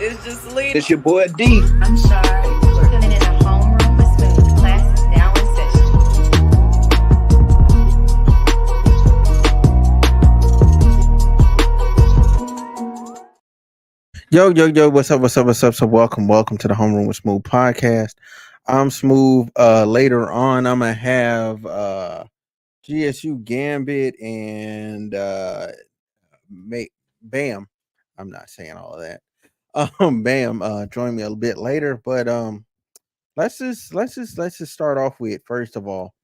It's just Selena. It's your boy D. I'm sorry. We're tuning in a homeroom with Smooth. Class is now in session. Yo, what's up? So welcome to the Homeroom with Smooth podcast. I'm Smooth. Later on, I'm gonna have GSU Gambit and Bam. I'm not saying all of that. Bam, join me a bit later, but let's just start off with first of all,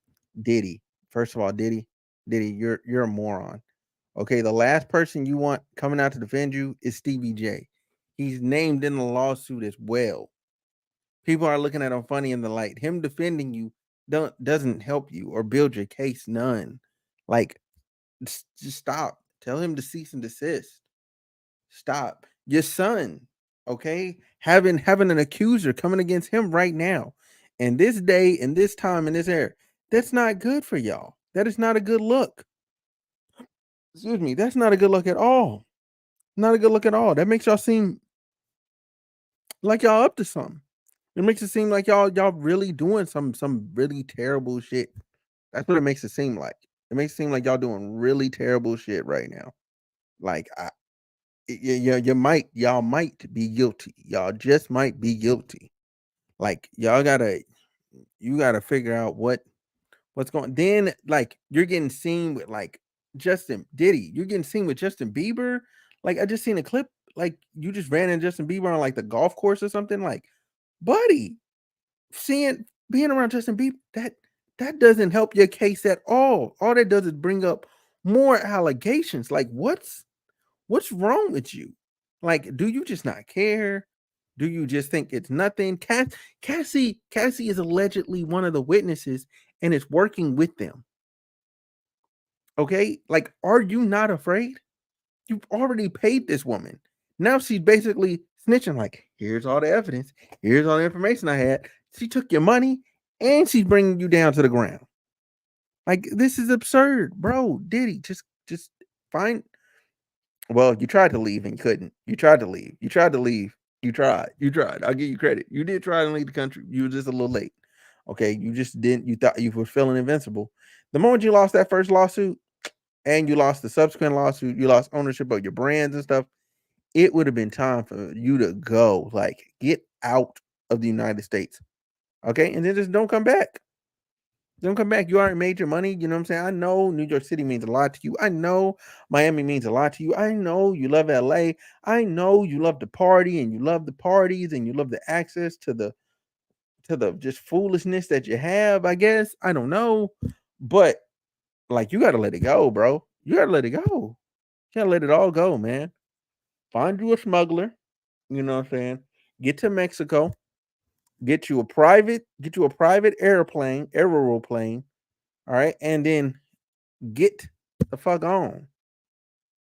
Diddy. Diddy, you're a moron. Okay, the last person you want coming out to defend you is Stevie J. He's named in the lawsuit as well. People are looking at him funny in the light. Him defending you doesn't help you or build your case none. Like, just stop. Tell him to cease and desist. Stop. Your son, okay, having an accuser coming against him right now, and this day, in this time, in this era, that's not good for y'all. That is not a good look. Excuse me. That's not a good look at all. Not a good look at all. That makes y'all seem like y'all up to something. It makes it seem like y'all really doing some really terrible shit. That's what it makes it seem like. It makes it seem like y'all doing really terrible shit right now. Like y'all might be guilty. Y'all just might be guilty. Like you gotta figure out what's going. Then like you're getting seen with like Diddy. You're getting seen with Justin Bieber. Like I just seen a clip. Like you just ran in Justin Bieber on like the golf course or something. Like, buddy, being around Justin Bieber, that doesn't help your case at all. All that does is bring up more allegations. Like, what's wrong with you? Like, do you just not care? Do you just think it's nothing? Cassie is allegedly one of the witnesses and is working with them. Okay, like, are you not afraid? You've already paid this woman. Now she's basically snitching. Like, here's all the evidence. Here's all the information I had. She took your money and she's bringing you down to the ground. Like, this is absurd, bro. Diddy, just find. Well, you tried to leave and you couldn't. You tried to leave. You tried. I'll give you credit. You did try to leave the country. You were just a little late. Okay, you just didn't. You thought you were feeling invincible. The moment you lost that first lawsuit and you lost the subsequent lawsuit, you lost ownership of your brands and stuff. It would have been time for you to go, like, get out of the United States. Okay, and then just don't come back. Don't come back. You already made your money. You know what I'm saying? I know New York City means a lot to you. I know Miami means a lot to you. I know you love LA. I know you love the party and you love the parties and you love the access to the just foolishness that you have, I guess. I don't know. But like you gotta let it go, bro. You gotta let it go. You gotta let it all go, man. Find you a smuggler. You know what I'm saying? Get to Mexico. Get you a private aeroplane. All right, and then get the fuck on.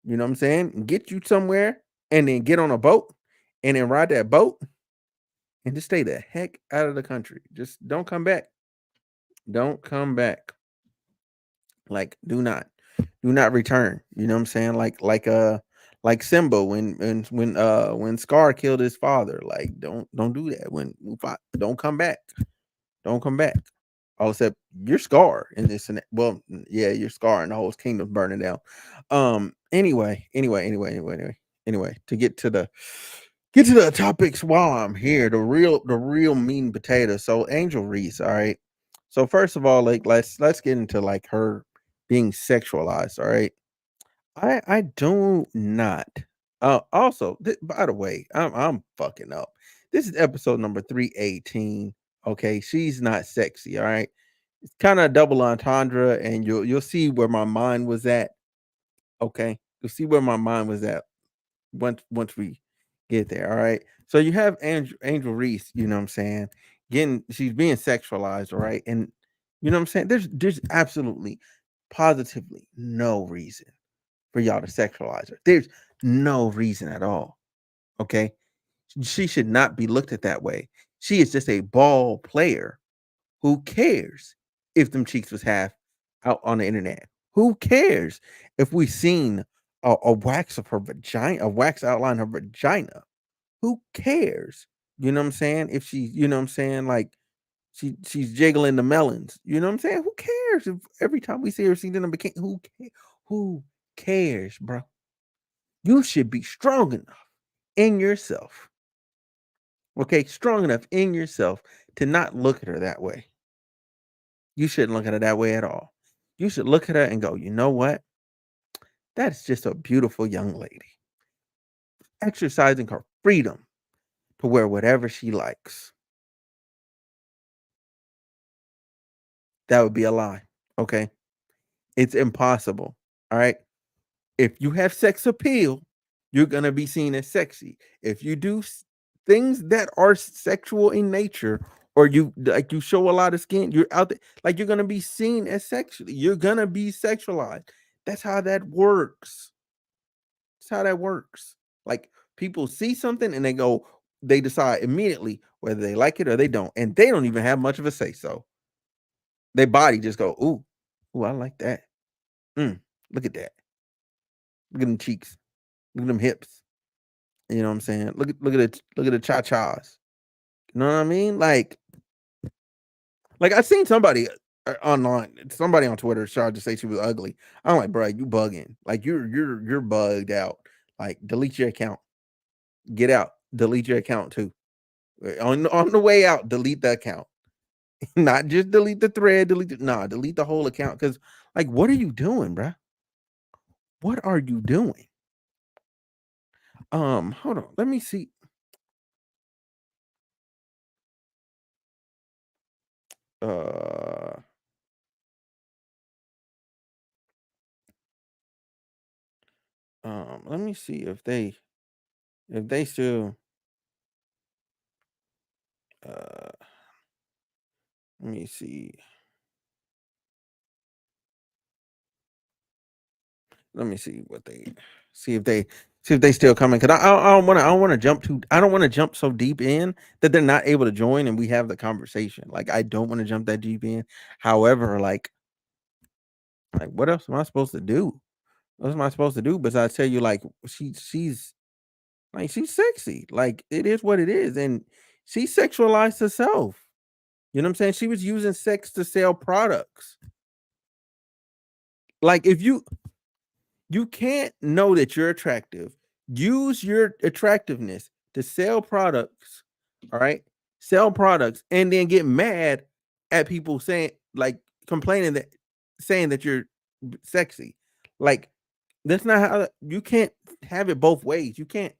You know what I'm saying? Get you somewhere and then get on a boat and then ride that boat and just stay the heck out of the country. Just don't come back. Don't come back. Like, do not return. You know what I'm saying? Like Simba when Scar killed his father. Like, don't do that. Don't come back. Don't come back. All except your Scar in this. Well, yeah, your Scar and the whole kingdom's burning down. Anyway. To get to the topics while I'm here, the real meat and potato. So Angel Reese, all right. So first of all, like let's get into like her being sexualized. All right. I do not. Also, by the way, I'm fucking up. This is episode number 318. Okay, she's not sexy. All right, it's kind of a double entendre, and you'll see where my mind was at. Okay, you'll see where my mind was at once we get there. All right. So you have Angel Reese. You know what I'm saying? She's being sexualized. All right, and you know what I'm saying? There's absolutely, positively no reason for y'all to sexualize her. There's no reason at all. Okay. She should not be looked at that way. She is just a ball player. Who cares if them cheeks was half out on the internet? Who cares if we seen a wax of her vagina, a wax outline of her vagina? who cares? You know what I'm saying? If she, you know what I'm saying, like she's jiggling the melons. You know what I'm saying? Who cares if every time we see her seeing them bikini? Who cares, bro? You should be strong enough in yourself. Okay, strong enough in yourself to not look at her that way. You shouldn't look at her that way at all. You should look at her and go, you know what? That's just a beautiful young lady exercising her freedom to wear whatever she likes. That would be a lie. Okay. It's impossible. All right. If you have sex appeal, you're going to be seen as sexy. If you do things that are sexual in nature, or you show a lot of skin, you're out there, like you're going to be seen as sexually. You're going to be sexualized. That's how that works. That's how that works. Like people see something and they decide immediately whether they like it or they don't. And they don't even have much of a say so. Their body just go, ooh, I like that. Look at that. Look at them cheeks. Look at them hips. You know what I'm saying? Look at the cha-chas. You know what I mean? Like I seen somebody online, somebody on Twitter tried to say she was ugly. I'm like, bro, you bugging. Like you're bugged out. Like delete your account. Get out. Delete your account too. On the way out, delete the account. Not just delete the thread, delete the whole account. Because like, what are you doing, bro? What are you doing? Hold on. Let me see. Let me see if they still let me see. Let me see what they see if they still coming. Cause I don't want to jump so deep in that they're not able to join and we have the conversation. Like I don't want to jump that deep in. However, like what else am I supposed to do? What am I supposed to do besides tell you like she's sexy. Like it is what it is. And she sexualized herself. You know what I'm saying? She was using sex to sell products. Like if you can't know that you're attractive, use your attractiveness to sell products. All right. Sell products and then get mad at people saying like complaining saying that you're sexy. Like that's not how you can't have it both ways. You can't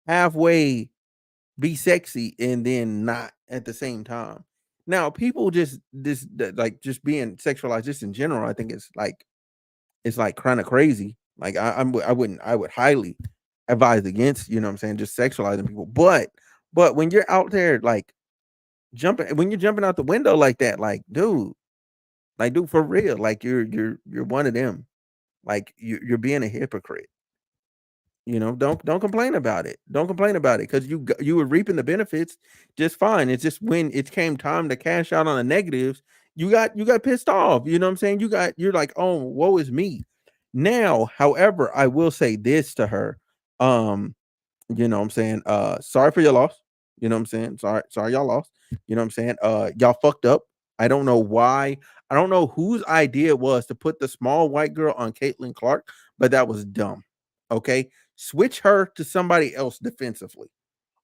halfway be sexy and then not at the same time. Now, people just being sexualized just in general, I think it's like kind of crazy. Like I would highly advise against, you know what I'm saying, just sexualizing people. But when you're out there like when you're jumping out the window like that, like dude, for real, like you're one of them. Like you're being a hypocrite. You know, don't complain about it. Don't complain about it because you were reaping the benefits just fine. It's just when it came time to cash out on the negatives, you got pissed off. You know what I'm saying? You're like, oh, woe is me. Now, however, I will say this to her. You know what I'm saying? Sorry for your loss. You know what I'm saying? Sorry y'all lost. You know what I'm saying? Y'all fucked up. I don't know why. I don't know whose idea it was to put the small white girl on Caitlyn Clark, but that was dumb. Okay. Switch her to somebody else defensively.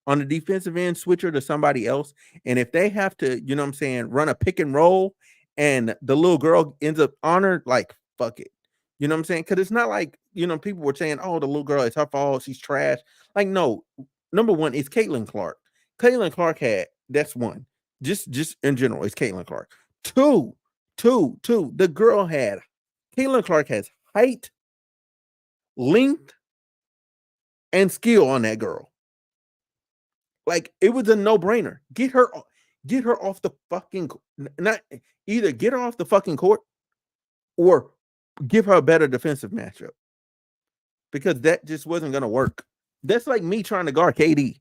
On the defensive end, switch her to somebody else. And if they have to, you know what I'm saying, run a pick and roll and the little girl ends up on her, like, fuck it. You know what I'm saying? Because it's not like, you know, people were saying, oh, the little girl is her fault. She's trash. Like, no. Number one, it's Caitlyn Clark. Caitlyn Clark that's one. Just in general, it's Caitlyn Clark. Two, the girl Caitlyn Clark has height, length, and skill on that girl. Like it was a no-brainer. Get her off the fucking not either get her off the fucking court or give her a better defensive matchup. Because that just wasn't gonna work. That's like me trying to guard KD.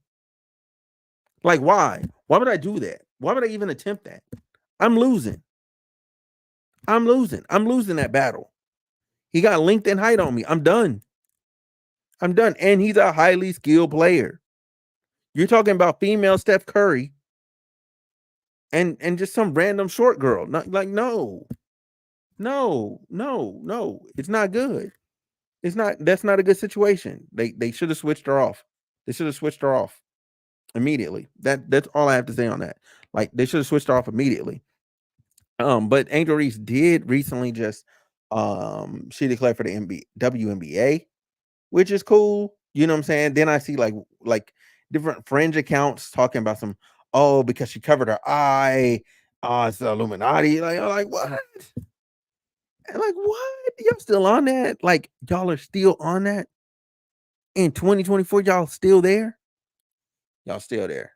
Like why? Why would I do that? Why would I even attempt that? I'm losing. I'm losing that battle. He got length and height on me. I'm done. And he's a highly skilled player. You're talking about female Steph Curry and just some random short girl. Not like no. It's not good. It's not. That's not a good situation. They should have switched her off. They should have switched her off immediately. That's all I have to say on that. Like they should have switched her off immediately. But Angel Reese did recently just she declared for the WNBA, which is cool. You know what I'm saying? Then I see like different fringe accounts talking about some because she covered her eye. It's the Illuminati. Like what? And like what? Y'all still on that? Like y'all are still on that in 2024? Y'all still there? Y'all still there?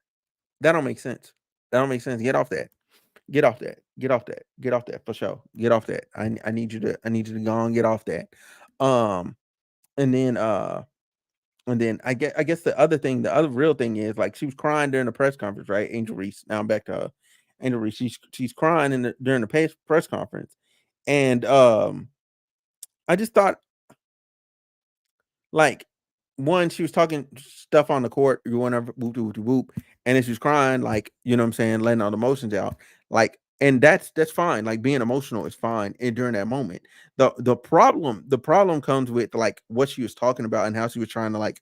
That don't make sense. That don't make sense. Get off that. Get off that. Get off that. Get off that for sure. Get off that. I need you to go and get off that. Um, and then I guess the other real thing is like she was crying during the press conference, right? Angel Reese. Now I'm back to her. Angel Reese. She's crying during the press conference, and I just thought like one, she was talking stuff on the court, you whatever, whoop, whoop, whoop, whoop, and then she was crying, like, you know what I'm saying, letting all the emotions out. Like, and that's fine. Like being emotional is fine during that moment. The problem comes with like what she was talking about and how she was trying to like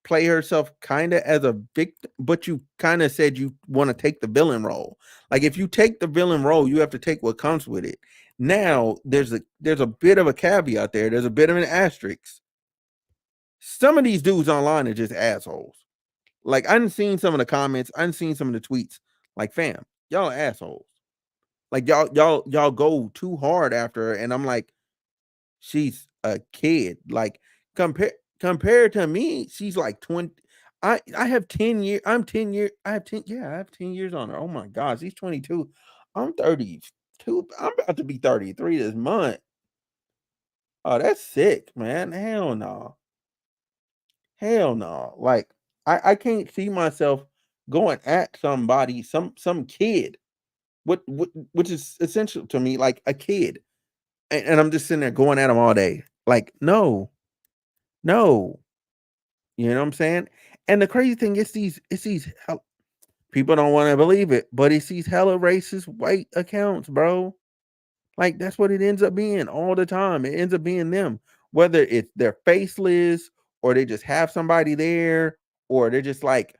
play herself kind of as a victim, but you kind of said you want to take the villain role. Like if you take the villain role, you have to take what comes with it. Now there's a bit of a caveat there. There's a bit of an asterisk. Some of these dudes online are just assholes. Like I done seen some of the comments, I done seen some of the tweets. Like, fam, y'all are assholes. Like y'all go too hard after her, and I'm like, she's a kid. Like compared to me, she's like 20. I have 10 years. I'm 10 years. I have 10. Yeah, I have 10 years on her. Oh my gosh, she's 22. I'm 32. I'm about to be 33 this month. Oh, that's sick, man. Hell no. Hell no. Like I can't see myself going at somebody, some kid, which is essential to me, like a kid. And I'm just sitting there going at them all day. Like, no, no. You know what I'm saying? And the crazy thing is people don't want to believe it, but it's these hella racist white accounts, bro. Like that's what it ends up being all the time. It ends up being them, whether it's they're faceless or they just have somebody there, or they're just like,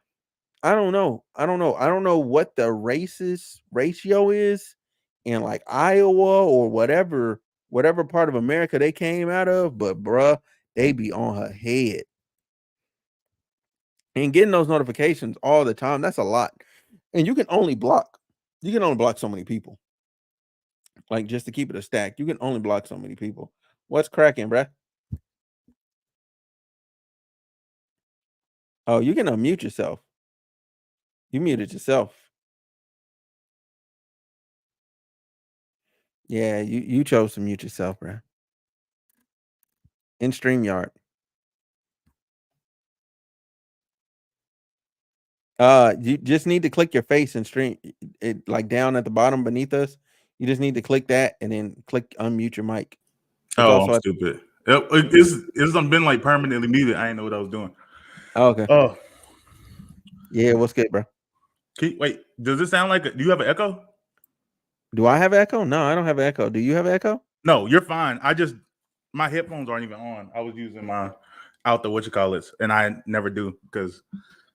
I don't know. I don't know what the racist ratio is in like Iowa or whatever part of America they came out of, but bruh, they be on her head. And getting those notifications all the time, that's a lot. And you can only block so many people. Like just to keep it a stack, you can only block so many people. What's cracking, bruh? Oh, you can unmute yourself. You muted yourself. Yeah, you chose to mute yourself, bruh. In StreamYard. You just need to click your face and stream it like down at the bottom beneath us. You just need to click that and then click unmute your mic. It's I'm also stupid. It's been like permanently muted. I didn't know what I was doing. okay. Oh, Yeah, what's good, bro? Wait, does it sound like do you have an echo? Do I have echo? No, I don't have an echo. Do you have echo? No, you're fine. My headphones aren't even on. I was using my and I never do because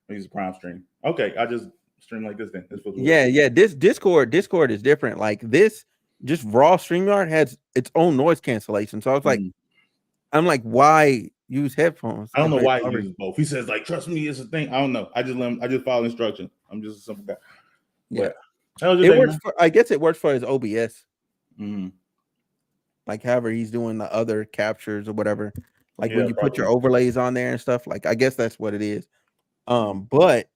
I use a Prime stream. Okay, I just stream like this then. Yeah. This Discord is different. Like this, just raw StreamYard has its own noise cancellation. So I was like, I'm like, why use headphones? I don't know why he uses both. He says like, trust me, it's a thing. I don't know. I just follow instructions. I'm just a simple guy. Yeah, it works. I guess it works for his OBS. Mm-hmm. Like however he's doing the other captures or whatever. Like when you put your overlays on there and stuff. Like I guess that's what it is. But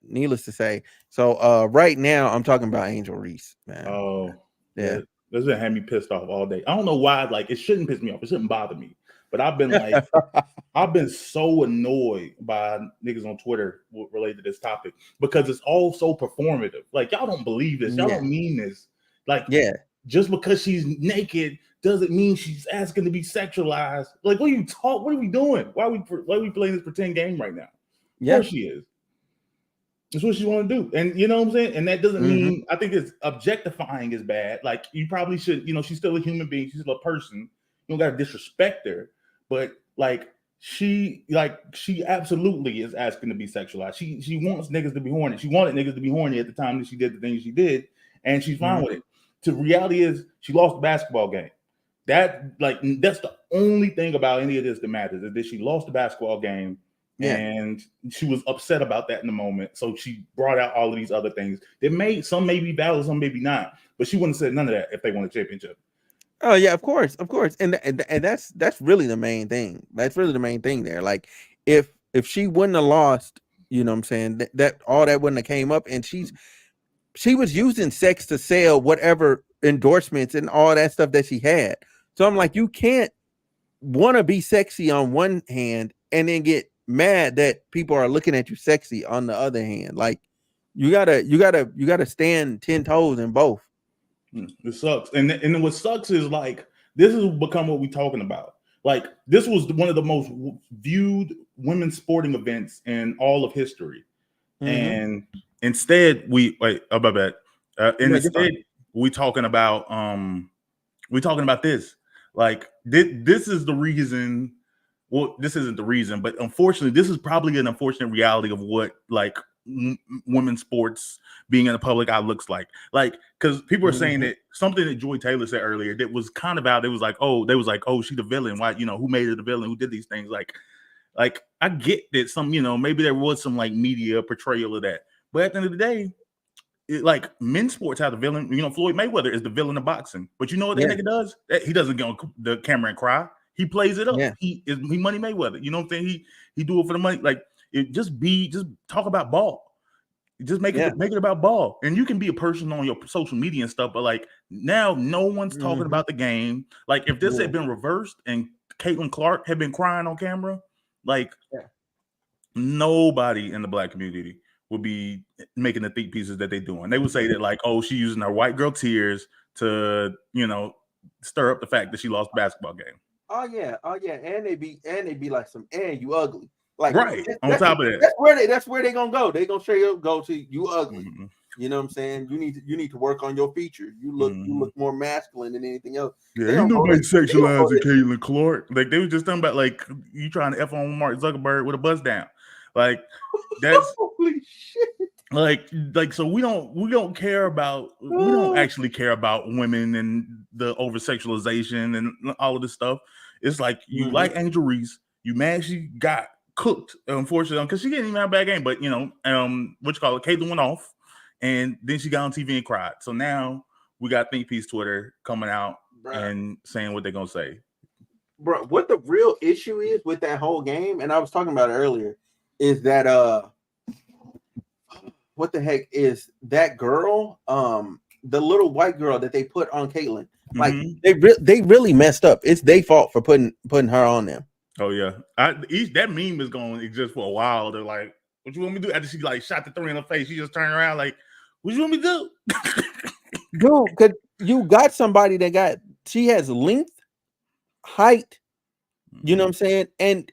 needless to say, so right now I'm talking about Angel Reese, man. Oh, yeah. This has had me pissed off all day. I don't know why. Like it shouldn't piss me off. It shouldn't bother me. But I've been like, I've been so annoyed by niggas on Twitter related to this topic because it's all so performative. Like y'all don't believe this. Y'all don't mean this. Like, just because she's naked doesn't mean she's asking to be sexualized. Like, what are you talking? What are we doing? Why are we playing this pretend game right now? Of course she is. That's what she want to do. And you know what I'm saying? And that doesn't mean, I think it's objectifying is bad. Like you probably should, she's still a human being. She's still a person. You don't got to disrespect her. But like she absolutely is asking to be sexualized. She wants niggas to be horny. She wanted niggas to be horny at the time that she did the things she did. And she's fine with it. The reality is she lost the basketball game. That's the only thing about any of this that matters is that she lost the basketball game. Yeah. And she was upset about that in the moment. So she brought out all of these other things. Some may be valid, some maybe not. But she wouldn't have said none of that if they won a championship. Oh yeah, of course. And that's really the main thing. That's really the main thing there. Like if she wouldn't have lost, you know what I'm saying, that all that wouldn't have came up. And she was using sex to sell whatever endorsements and all that stuff that she had. So I'm like, you can't want to be sexy on one hand and then get mad that people are looking at you sexy on the other hand. Like you gotta stand 10 toes in both. It sucks. And what sucks is like this has become what we're talking about. Like this was one of the most viewed women's sporting events in all of history. And instead we talking about this. Like this is the reason. Well, this isn't the reason, but unfortunately, this is probably an unfortunate reality of what like women's sports being in the public eye looks like. Like, because people are saying that something that Joy Taylor said earlier that was kind of out. It was like, oh, she the villain. Why, who made her the villain? Who did these things? Like I get that some, maybe there was some like media portrayal of that, but at the end of the day, like men's sports have the villain. Floyd Mayweather is the villain of boxing, but you know what that nigga does? He doesn't get on the camera and cry. He plays it up. Yeah. He Money Mayweather. You know what I'm saying? He do it for the money. Like just talk about ball. Just make it about ball. And you can be a person on your social media and stuff, but like now no one's talking about the game. Like if this had been reversed and Caitlyn Clark had been crying on camera, like nobody in the black community would be making the think pieces that they're doing. They would say that like, oh, she's using her white girl tears to, stir up the fact that she lost the basketball game. Oh yeah, and they be like you ugly. Like right on top of that. That's where they gonna go. They gonna straight up go to you ugly. You know what I'm saying? You need to work on your features. You look more masculine than anything else. Yeah, ain't nobody sexualizing Caitlyn Clark. Like they were just talking about like you trying to F on Mark Zuckerberg with a buzz down. Like that's holy shit. Like so we don't care about we don't actually care about women and the over sexualization and all of this stuff. It's like you like Angel Reese, you mad she got cooked, unfortunately, because she didn't even have a bad game, but Caitlyn went off and then she got on TV and cried. So now we got Think Piece Twitter coming out and saying what they're gonna say. Bro, what the real issue is with that whole game, and I was talking about it earlier, is that what the heck is that girl? The little white girl that they put on Caitlyn. Like they really messed up. It's their fault for putting her on them. Oh yeah, that meme is going to exist for a while. They're like, "What you want me to do?" After she like shot the three in her face, she just turned around like, "What you want me to do?" Dude, because you got somebody she has length, height, you know what I'm saying,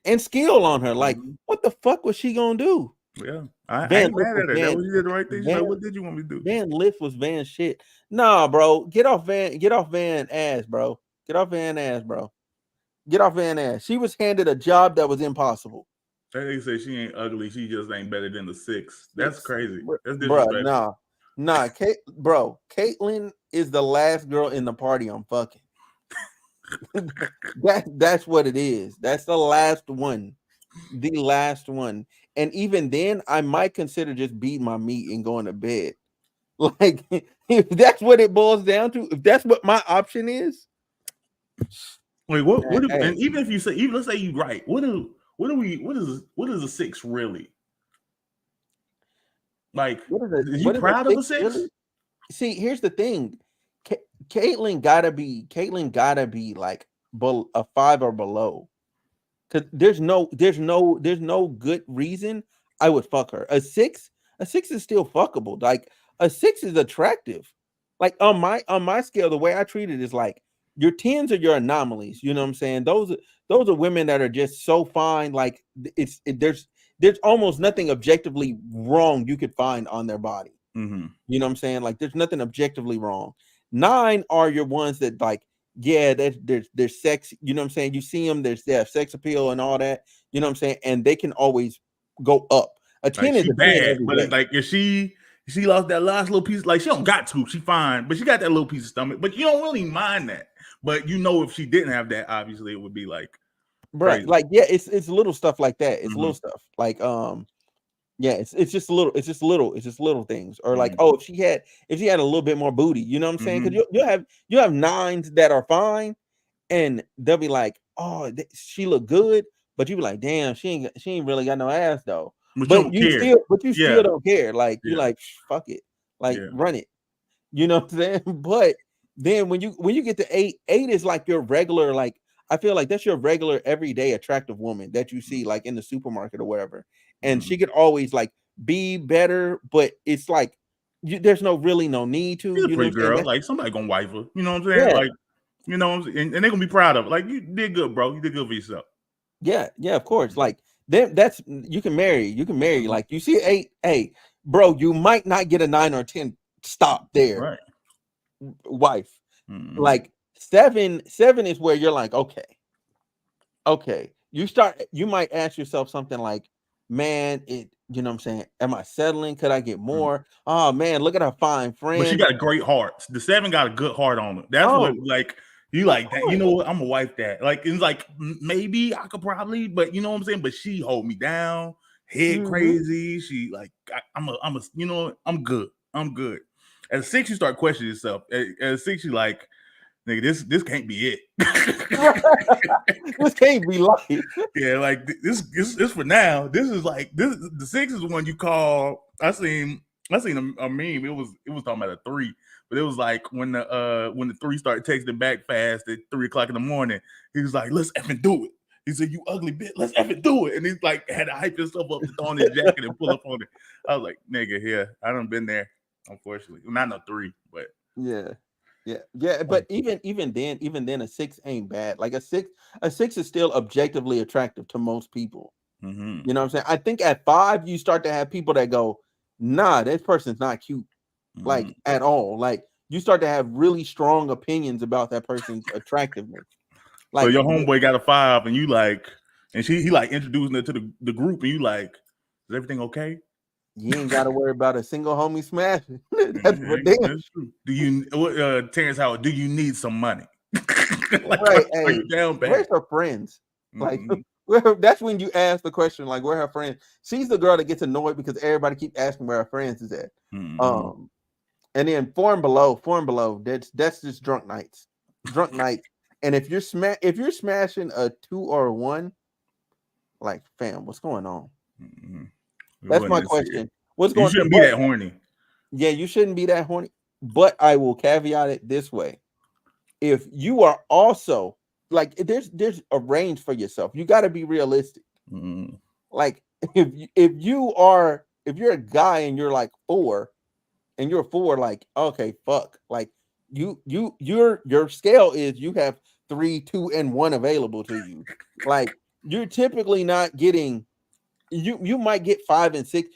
and skill on her. Like, what the fuck was she gonna do? Yeah, I ain't mad at her. That was the right thing. Like, what did you want me to do? Van Lift was Van shit. Nah, bro. Get off Van ass, bro. Get off Van ass, bro. Get off Van ass. She was handed a job that was impossible. They say she ain't ugly. She just ain't better than the 6. That's crazy. That's disrespectful. Bro, nah. Caitlyn is the last girl in the party I'm fucking. That's what it is. That's the last one. The last one. And even then, I might consider just beating my meat and going to bed. Like, if that's what it boils down to, if that's what my option is. Wait, what? And even if you say, let's say you're right, what is a 6 really? Like, are you proud of a 6? Really? See, here's the thing. Caitlyn gotta be like a 5 or below. Because there's no good reason I would fuck her. A 6 is still fuckable. Like a 6 is attractive. Like on my scale, the way I treat it is like your 10s are your anomalies. You know what I'm saying? Those are women that are just so fine. Like there's there's almost nothing objectively wrong you could find on their body. Mm-hmm. You know what I'm saying? Like there's nothing objectively wrong. 9 are your ones that like, yeah, there's sex, you know what I'm saying? You see them, they have sex appeal and all that, you know what I'm saying? And they can always go up. A 10 Like, is she a 10 bad, every but day. it's like if she lost that last little piece, like she don't got to, she fine, but she got that little piece of stomach, but you don't really mind that. But you know, if she didn't have that, obviously it would be like Right. crazy. Like, yeah, it's little stuff like that. It's Mm-hmm. little stuff. Like, yeah, it's just little things. Or like, Mm-hmm. oh, if she had a little bit more booty, you know what I'm saying? Because Mm-hmm. you'll have 9s that are fine, and they'll be like, oh, she look good, but you be like, damn, she ain't really got no ass though. But you don't care. You Yeah. still don't care. Like you Yeah. like, fuck it, like Yeah. run it. You know what I'm saying? But then when you get to 8 is like your regular, like I feel like that's your regular everyday attractive woman that you see like in the supermarket or wherever, and Mm-hmm. she could always like be better, but it's like there's no need to. She's a You know pretty what I'm saying? girl. Like somebody gonna wife her. You know what I'm saying? Yeah. Like, you know what I'm saying? And they're gonna be proud of it. Like, you did good, bro. You did good for yourself. Yeah, of course. Like then that's you can marry. Mm-hmm. Like you see 8, hey, bro, you might not get a 9 or 10. Stop there, Right. wife. Mm-hmm. Like 7 is where you're like, okay. You might ask yourself something like, man, you know what I'm saying? Am I settling? Could I get more? Oh man, look at her fine friend. But she got a great heart. The 7 got a good heart on it. That's what, like, you like that. You know what? I'm gonna wife that. Like, it's like maybe I could probably, but you know what I'm saying? But she hold me down, head crazy. She like, I'm a, you know, I'm good. At 6, you start questioning yourself. At 6, you like, nigga, this can't be it. This can't be life. Yeah, like this for now. This is like the 6 is the one you call. I seen a meme. It was talking about a 3, but it was like when the 3 started texting back fast at 3 o'clock in the morning. He was like, "Let's effing do it." He said, "You ugly bitch, let's effing do it." And he's like, had to hype himself up to throw on his jacket and pull up on it. I was like, "Nigga, yeah, I done been there." Unfortunately, not no 3, but yeah. But even then, a 6 ain't bad. Like a 6 is still objectively attractive to most people. mm-hmm. You know what I'm saying? I think at 5 you start to have people that go, nah, this person's not cute, like at all. Like you start to have really strong opinions about that person's attractiveness. Like, so your homeboy got a 5, and you like, and he like introducing it to the group, and you like, is everything okay? You ain't got to worry about a single homie smashing. That's true. Do you, Terrence Howard? Do you need some money? Like, right? are you down bad? Where's her friends? Like, that's when you ask the question, like, where her friends? She's the girl that gets annoyed because everybody keep asking where her friends is at. And then 4 and below, that's just drunk nights. And if you're smashing a 2 or a 1, like, fam, what's going on? That's my question. What's going on? You shouldn't be that horny. Yeah, you shouldn't be that horny. But I will caveat it this way. If you are also like, there's a range for yourself. You got to be realistic. Like if you're a guy and you're like 4 and you're 4, like, okay, fuck. Like your scale is you have 3, 2, and 1 available to you. Like you're typically not getting, you might get 5 and 6.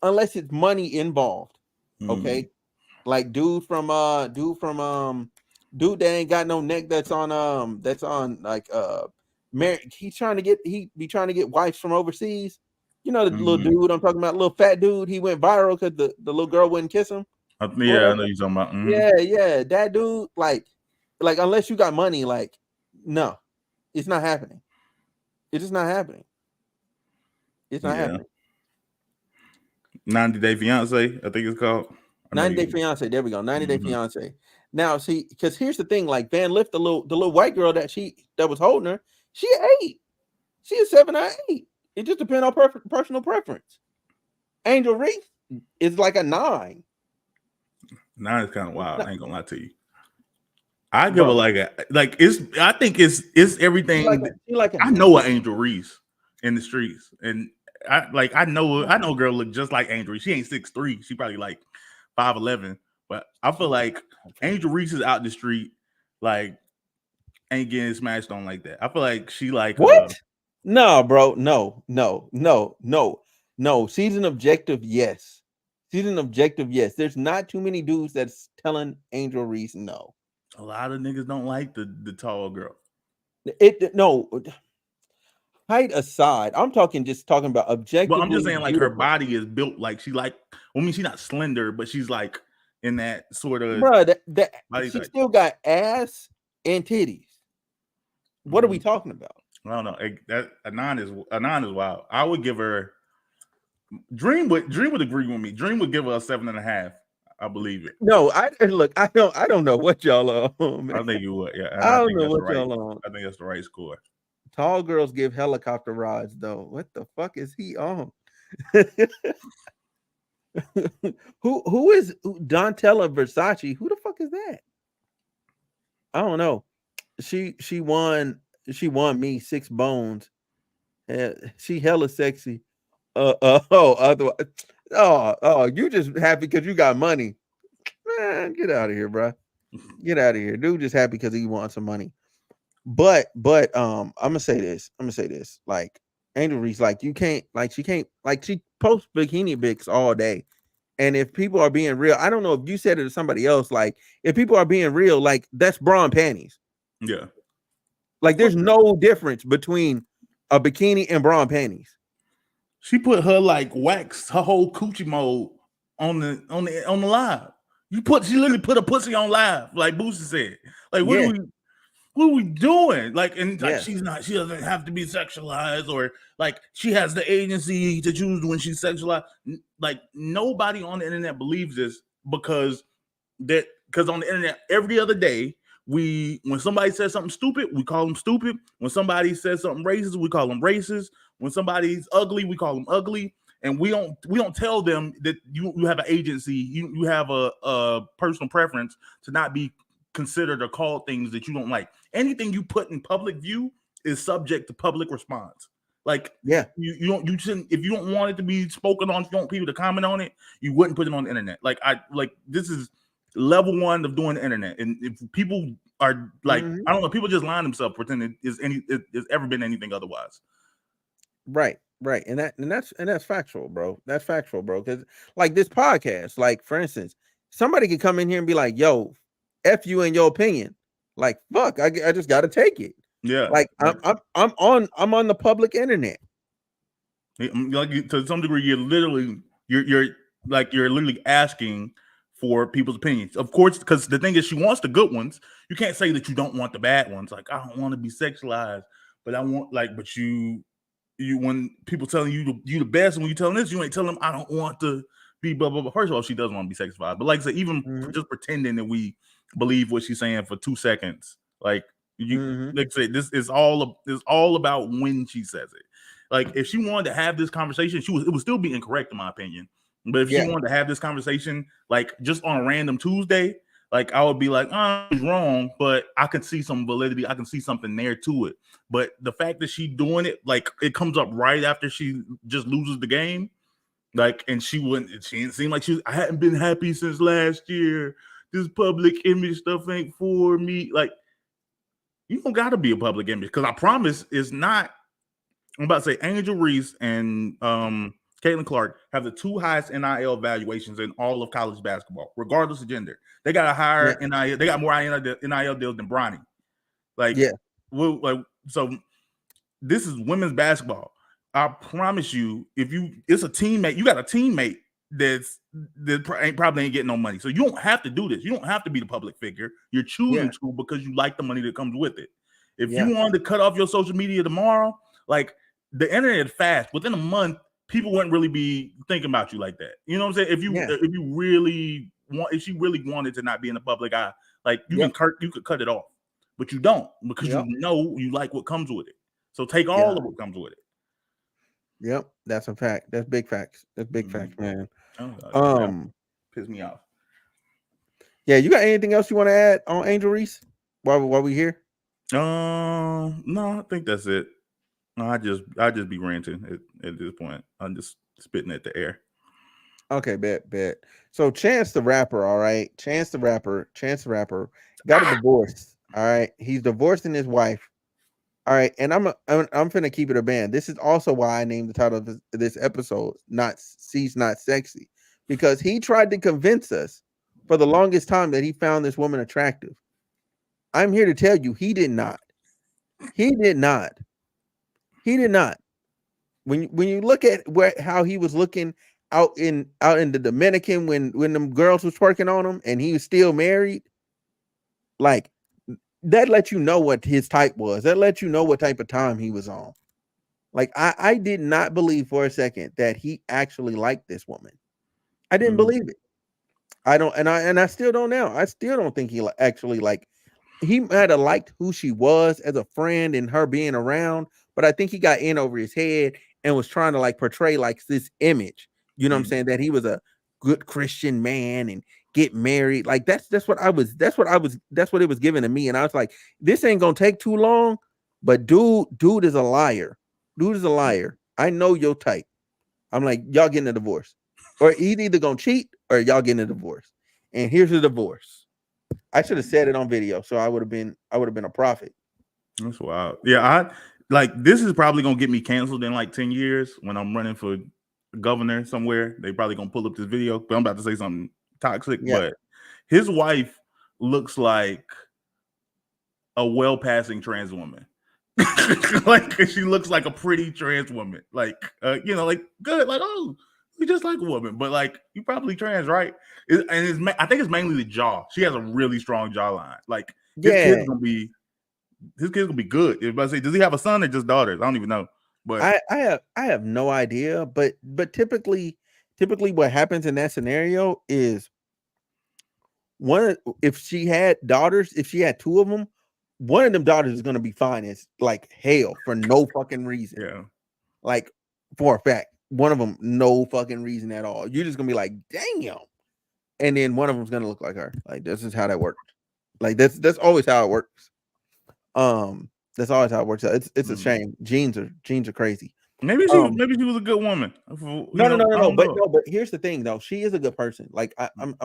Unless it's money involved. Okay. Like dude that ain't got no neck that's on like he be trying to get wives from overseas. You know, the little dude I'm talking about, little fat dude, he went viral because the little girl wouldn't kiss him. I know you're talking about. Yeah, that dude, like unless you got money, like, no, it's not happening. It's just not happening. It's not happening. 90 Day Fiance, I think it's called. 90 Day Fiance. There we go. 90 Day Fiance. Now, see, because here's the thing: like Van Lift, the little white girl that was holding her, she 8. She a 7 or 8. It just depends on personal preference. Angel Reese is like a 9. 9 is kind of wild. I ain't gonna lie to you. I give her it's. I think it's everything. I know an Angel Reese in the streets, and I know a girl look just like Angel Reese. She ain't 6'3". She probably like 5'11". But I feel like Angel Reese is out the street, like, ain't getting smashed on like that. I feel like she like what? No, bro. No. She's an objective, yes. There's not too many dudes that's telling Angel Reese no. A lot of niggas don't like the tall girl. No. Height aside, I'm talking about objectively. Well, I'm just saying, like, her beautiful. body is built like she like. I mean, she's not slender, but she's like in that sort of. Bro, that body she type. still got ass and titties. What are we talking about? I don't know. That Anon is wild. I would give her. Dream would agree with me. Dream would give her a 7.5. I believe it. No, I don't know what y'all on. I think you would. Yeah, and I don't think know that's what the right. y'all on. I think that's the right score. Tall girls give helicopter rides, though. What the fuck is he on? who is Donatella Versace? Who the fuck is that? I don't know. She won me 6 bones. She hella sexy. Otherwise, you just happy because you got money. Man, get out of here, bro. Get out of here. Dude just happy because he wants some money. But I'm gonna say this. Like Angel Reese, like she posts bikini pics all day. And if people are being real, I don't know if you said it to somebody else, like if people are being real, like that's bra and panties. Yeah. Like there's no difference between a bikini and bra and panties. She put her like wax her whole coochie mode on the live. She literally put a pussy on live, like Boosie said. Like what are we doing? Like, and like she doesn't have to be sexualized, or like she has the agency to choose when she's sexualized. Like nobody on the internet believes this because on the internet every other day when somebody says something stupid, we call them stupid. When somebody says something racist, we call them racist. When somebody's ugly, we call them ugly. And we don't tell them that you have an agency, you have a personal preference to not be considered or called things that you don't like. Anything you put in public view is subject to public response. Like, you shouldn't, if you don't want it to be spoken on, if you don't want people to comment on it, you wouldn't put it on the internet. This is level 1 of doing the internet. And if people are like, I don't know, people just line themselves pretending it's ever been anything otherwise. Right. And that's factual, bro. That's factual, bro. Because like this podcast, like for instance, somebody could come in here and be like, yo, F you and your opinion. Like, fuck, I just gotta take it. Yeah. Like I'm on the public internet. Like to some degree, you're literally asking for people's opinions. Of course, because the thing is, she wants the good ones. You can't say that you don't want the bad ones. Like, I don't want to be sexualized, but I want but you when people telling you the best, and when you telling this, you ain't telling them I don't want to be blah blah blah. First of all, she doesn't want to be sexualized, but like I said, even just pretending that we believe what she's saying for 2 seconds, like like I said, this is all about when she says it. Like if she wanted to have this conversation, it would still be incorrect in my opinion. But if she wanted to have this conversation, like just on a random Tuesday, like I would be like, she's wrong, but I can see some validity. I can see something there to it. But the fact that she's doing it, like it comes up right after she just loses the game, like, and she didn't seem like I hadn't been happy since last year. This public image stuff ain't for me. Like, you don't got to be a public image, because I promise it's not. I'm about to say Angel Reese and Caitlyn Clark have the 2 highest NIL valuations in all of college basketball, regardless of gender. They got a higher NIL. They got more NIL deals than Bronny. So this is women's basketball. I promise you, it's a teammate. You got a teammate that probably ain't getting no money. So you don't have to do this. You don't have to be the public figure. You're choosing to because you like the money that comes with it. If you wanted to cut off your social media tomorrow, like the internet is fast. Within a month, people wouldn't really be thinking about you like that. You know what I'm saying? If she really wanted to not be in the public eye, like you could cut it off, but you don't, because you know you like what comes with it. So take all of what comes with it. Yep, that's a fact. That's big facts. That's big facts, man. Piss me off. Yeah, you got anything else you want to add on Angel Reese while we here? No, I think that's it. No, I just be ranting at this point. I'm just spitting at the air. Okay, bet. So Chance the Rapper, all right. Chance the Rapper got a divorce. All right. He's divorcing his wife. All right, and I'm finna keep it a band. This is also why I named the title of this episode "Not She's Not Sexy," because he tried to convince us for the longest time that he found this woman attractive. I'm here to tell you, he did not. He did not. He did not. When you look at how he was looking out in the Dominican when them girls was twerking on him and he was still married, like that let you know what his type was. That let you know what type of time he was on. Like I did not believe for a second that he actually liked this woman. I didn't believe it. I don't, and I still don't now. I still don't think he actually like. He might have liked who she was as a friend and her being around, but I think he got in over his head and was trying to like portray like this image. You know what I'm saying? That he was a good Christian man and get married. Like that's what it was given to me. And I was like, this ain't gonna take too long. But dude is a liar. Dude is a liar. I know your type. I'm like, y'all getting a divorce. Or he's either gonna cheat or y'all getting a divorce. And here's the divorce. I should have said it on video, so I would have been a prophet. That's wild. Yeah, I like this is probably gonna get me canceled in like 10 years when I'm running for governor somewhere. They probably gonna pull up this video, but I'm about to say something toxic. Yeah. But his wife looks like a well-passing trans woman. Like she looks like a pretty trans woman. Like like good, like you just like a woman, but like you probably trans, right? I think it's mainly the jaw. She has a really strong jawline. Like his kid's gonna be good. If I say, does he have a son or just daughters? I don't even know. But I have no idea. But typically what happens in that scenario is if she had daughters, if she had two of them, one of them daughters is gonna be fine as like hell for no fucking reason. Yeah, like for a fact. One of them, no fucking reason at all. You're just gonna be like, damn. And then one of them's gonna look like her. Like this is how that works. Like that's always how it works. That's always how it works. It's a shame. Genes are crazy. Maybe she was a good woman. No. But here's the thing though. She is a good person. Like I'm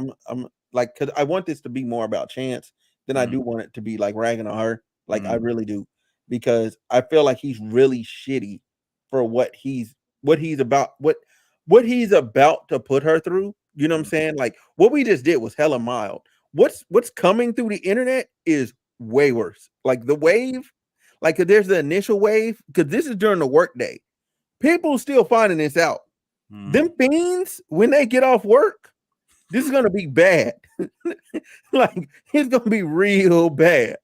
like, because I want this to be more about Chance than I do want it to be like ragging on her. Like I really do, because I feel like he's really shitty for what he's about to put her through. You know what I'm saying? Like what we just did was hella mild. What's coming through the internet is way worse. Like the wave, like there's the initial wave, because this is during the workday. People still finding this out. Them fiends, when they get off work, this is gonna be bad. Like it's gonna be real bad.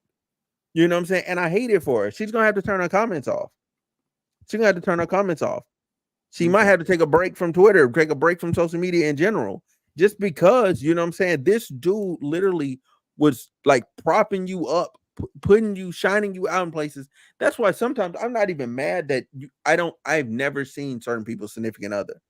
You know what I'm saying? And I hate it for her. She's gonna have to turn her comments off. She might have to take a break from Twitter, take a break from social media in general, just because, you know what I'm saying, this dude literally was like propping you up, shining you out in places. That's why sometimes I'm not even mad that I've never seen certain people's significant other.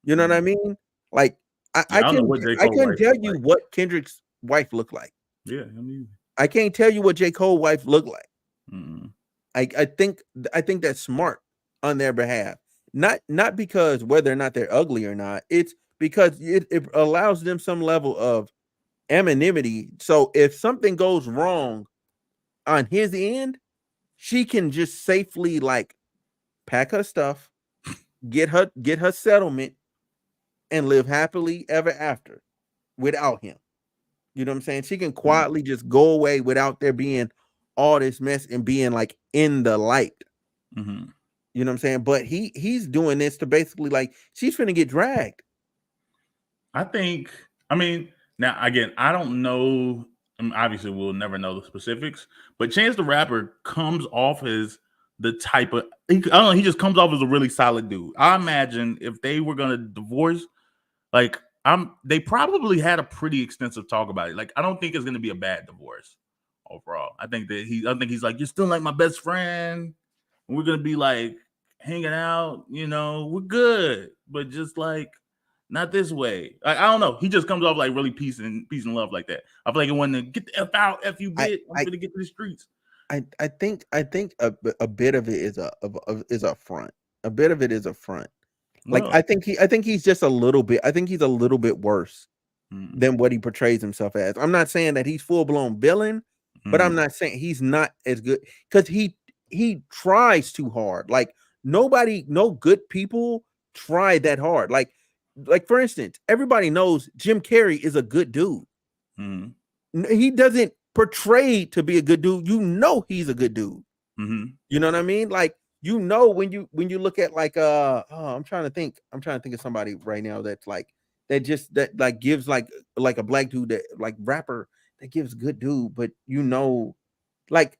You know what I mean? Like I couldn't tell you what Kendrick's wife looked like. Yeah, I mean, I can't tell you what J. Cole's wife looked like. I think that's smart on their behalf. Not because whether or not they're ugly or not. It's because it allows them some level of anonymity. So if something goes wrong on his end, she can just safely like pack her stuff, get her settlement, and live happily ever after without him. You know what I'm saying? She can quietly just go away without there being all this mess and being like in the light. You know what I'm saying? But he's doing this to basically like she's finna get dragged. I mean, now again, I don't know. I mean, obviously, we'll never know the specifics, but Chance the Rapper comes off as the type of I don't know. He just comes off as a really solid dude. I imagine if they were gonna divorce, like they probably had a pretty extensive talk about it. Like I don't think it's gonna be a bad divorce overall. I think he's like, you're still like my best friend. We're gonna be like hanging out, we're good, but just like not this way. Like, I don't know. He just comes off like really peace and love like that. I feel like when to get the F out, F you bitch. I'm gonna get to the streets. I think a bit of it is a front. A bit of it is a front. Like I think he's just a little bit. I think he's a little bit worse than what he portrays himself as. I'm not saying that he's full blown villain, but I'm not saying he's not as good, because he tries too hard. Like no good people try that hard. Like for instance, everybody knows Jim Carrey is a good dude. He doesn't portray to be a good dude. You know he's a good dude. You know what I mean? Like you know when you look at like I'm trying to think of somebody right now that's like that like gives like a black dude that like rapper that gives good dude, but you know, like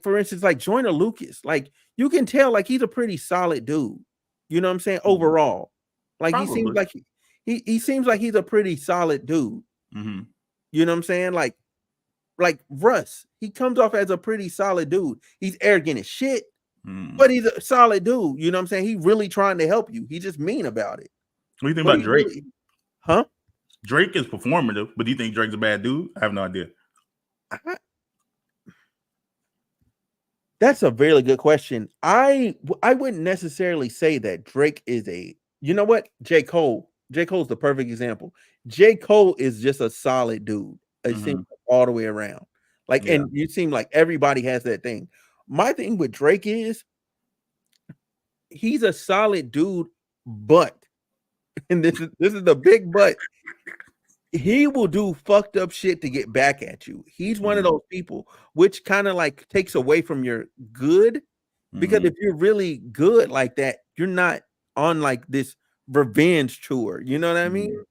for instance, like Joyner Lucas, like you can tell like he's a pretty solid dude. You know what I'm saying? Overall, like Probably. he seems like he seems like he's a pretty solid dude. You know what I'm saying? Like Russ, he comes off as a pretty solid dude. He's arrogant as shit, but he's a solid dude. You know what I'm saying? He really trying to help you. He's just mean about it. What do you think about Drake? Really, huh? Drake is performative, but do you think Drake's a bad dude? I have no idea. That's a really good question. I wouldn't necessarily say that Drake is a, you know what? J. Cole's the perfect example. J. Cole is just a solid dude. It seems all the way around. Like, and you seem like everybody has that thing. My thing with Drake is he's a solid dude, but, and this is the big but, he will do fucked up shit to get back at you. He's one of those people which kind of like takes away from your good, because if you're really good like that, you're not on like this revenge tour. You know what I mean?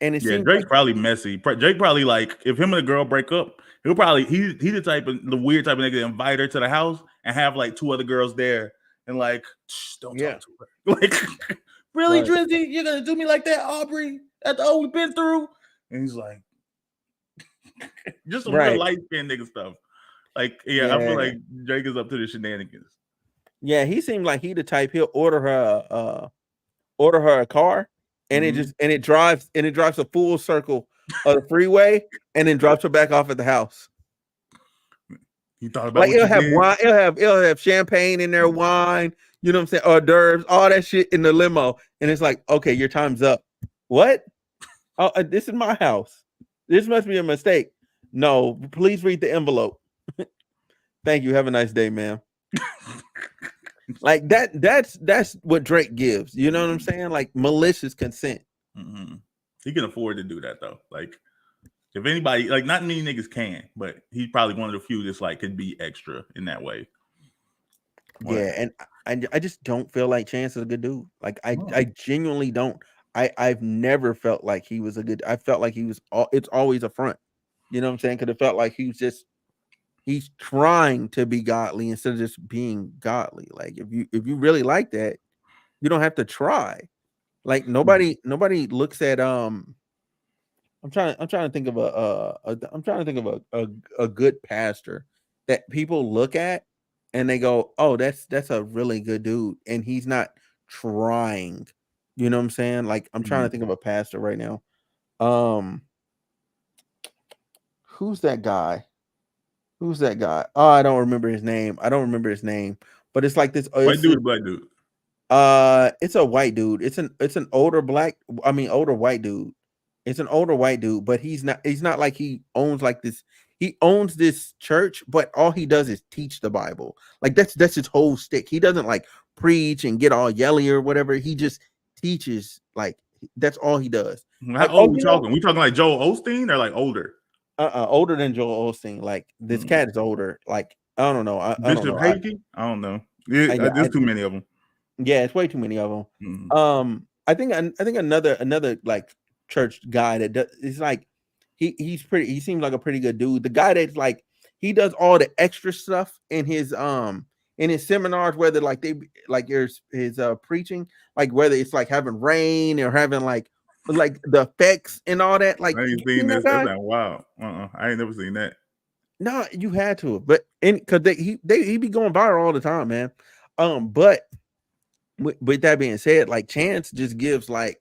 And it seems Drake's like, probably messy. Drake probably like if him and a girl break up, he'll probably he's the weird type of nigga to invite her to the house and have like 2 other girls there and like don't talk to her. Like really, Drizzy, you're gonna do me like that, Aubrey? After all we've been through? And he's like, just some real light skinned nigga stuff. Like, I feel like Drake is up to the shenanigans. Yeah, he seemed like he the type he'll order her a car and it drives a full circle of the freeway and then drops her back off at the house. You thought about like what it'll you have did? wine, it'll have champagne in there, wine, you know what I'm saying, hors d'oeuvres, all that shit in the limo, and it's like, okay, your time's up. What? Oh, this is my house. This must be a mistake. No, please read the envelope. Thank you. Have a nice day, ma'am. Like that's what Drake gives. You know what I'm saying? Like malicious consent. He can afford to do that though. Like if anybody, like not many niggas can, but he's probably one of the few that's like could be extra in that way. Yeah, and I just don't feel like Chance is a good dude. Like I genuinely don't. I've never felt like he was a good. I felt like he was. It's always a front. You know what I'm saying? Because it felt like he's trying to be godly instead of just being godly. Like if you really like that, you don't have to try. Like nobody looks at I'm trying to think of a good pastor that people look at and they go, oh, that's a really good dude, and he's not trying. You know what I'm saying? Like I'm trying to think of a pastor right now. Who's that guy? Oh, I don't remember his name. But it's like this white dude, black dude. It's a white dude. It's an older white dude. It's an older white dude, but he's not like he owns like this. He owns this church, but all he does is teach the Bible. Like that's his whole stick. He doesn't like preach and get all yelly or whatever. He just teaches. Like that's all he does. How old we talking? We talking like Joel Osteen or like older? Older than Joel Osteen. Like this cat is older. Like I don't know. I don't know. I don't know. There's too many of them. Yeah, it's way too many of them. I think another like church guy that does is like he's pretty. He seems like a pretty good dude. The guy that's like he does all the extra stuff in his seminars, whether like they like his preaching, like whether it's like having rain or having like the effects and all that. Like I ain't seen this. That's like, wow. I ain't never seen that. No, you had to, but because he be going viral all the time, man. But with that being said, like Chance just gives like,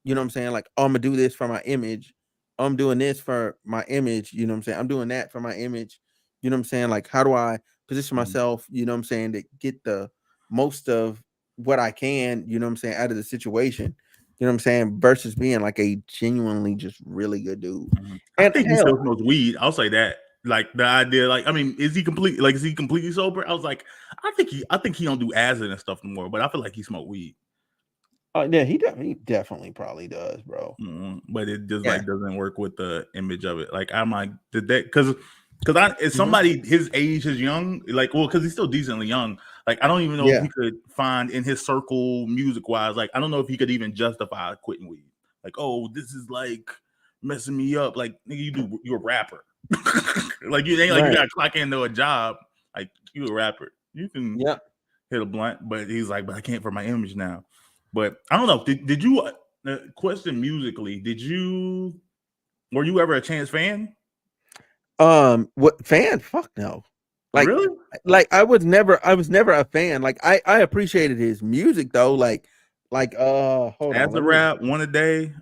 you know what I'm saying? Like, oh, I'm gonna do this for my image. I'm doing this for my image. You know what I'm saying? I'm doing that for my image. You know what I'm saying? Like, how do I position myself? You know what I'm saying? To get the most of what I can, you know what I'm saying, out of the situation. You know what I'm saying? Versus being like a genuinely just really good dude. I think he still smokes weed. I'll say that. Like the idea, like I mean, is he completely sober? I was like, I think he don't do acid and stuff no more, but I feel like he smoked weed. Yeah, he definitely probably does, bro. But it just like doesn't work with the image of it. Like I'm like, did that because if somebody his age is young, like because he's still decently young. Like I don't even know if he could find in his circle music wise. Like I don't know if he could even justify quitting weed. Like, oh, this is like messing me up. Like nigga, you're a rapper. Like you ain't like you got to clock into a job. Like you a rapper, you can hit a blunt. But he's like, but I can't for my image now. But I don't know. Did you question musically? Were you ever a Chance fan? What fan? Fuck no. Like really? Like I was never a fan. Like I appreciated his music though. Like hold on. Acid rap, One a Day.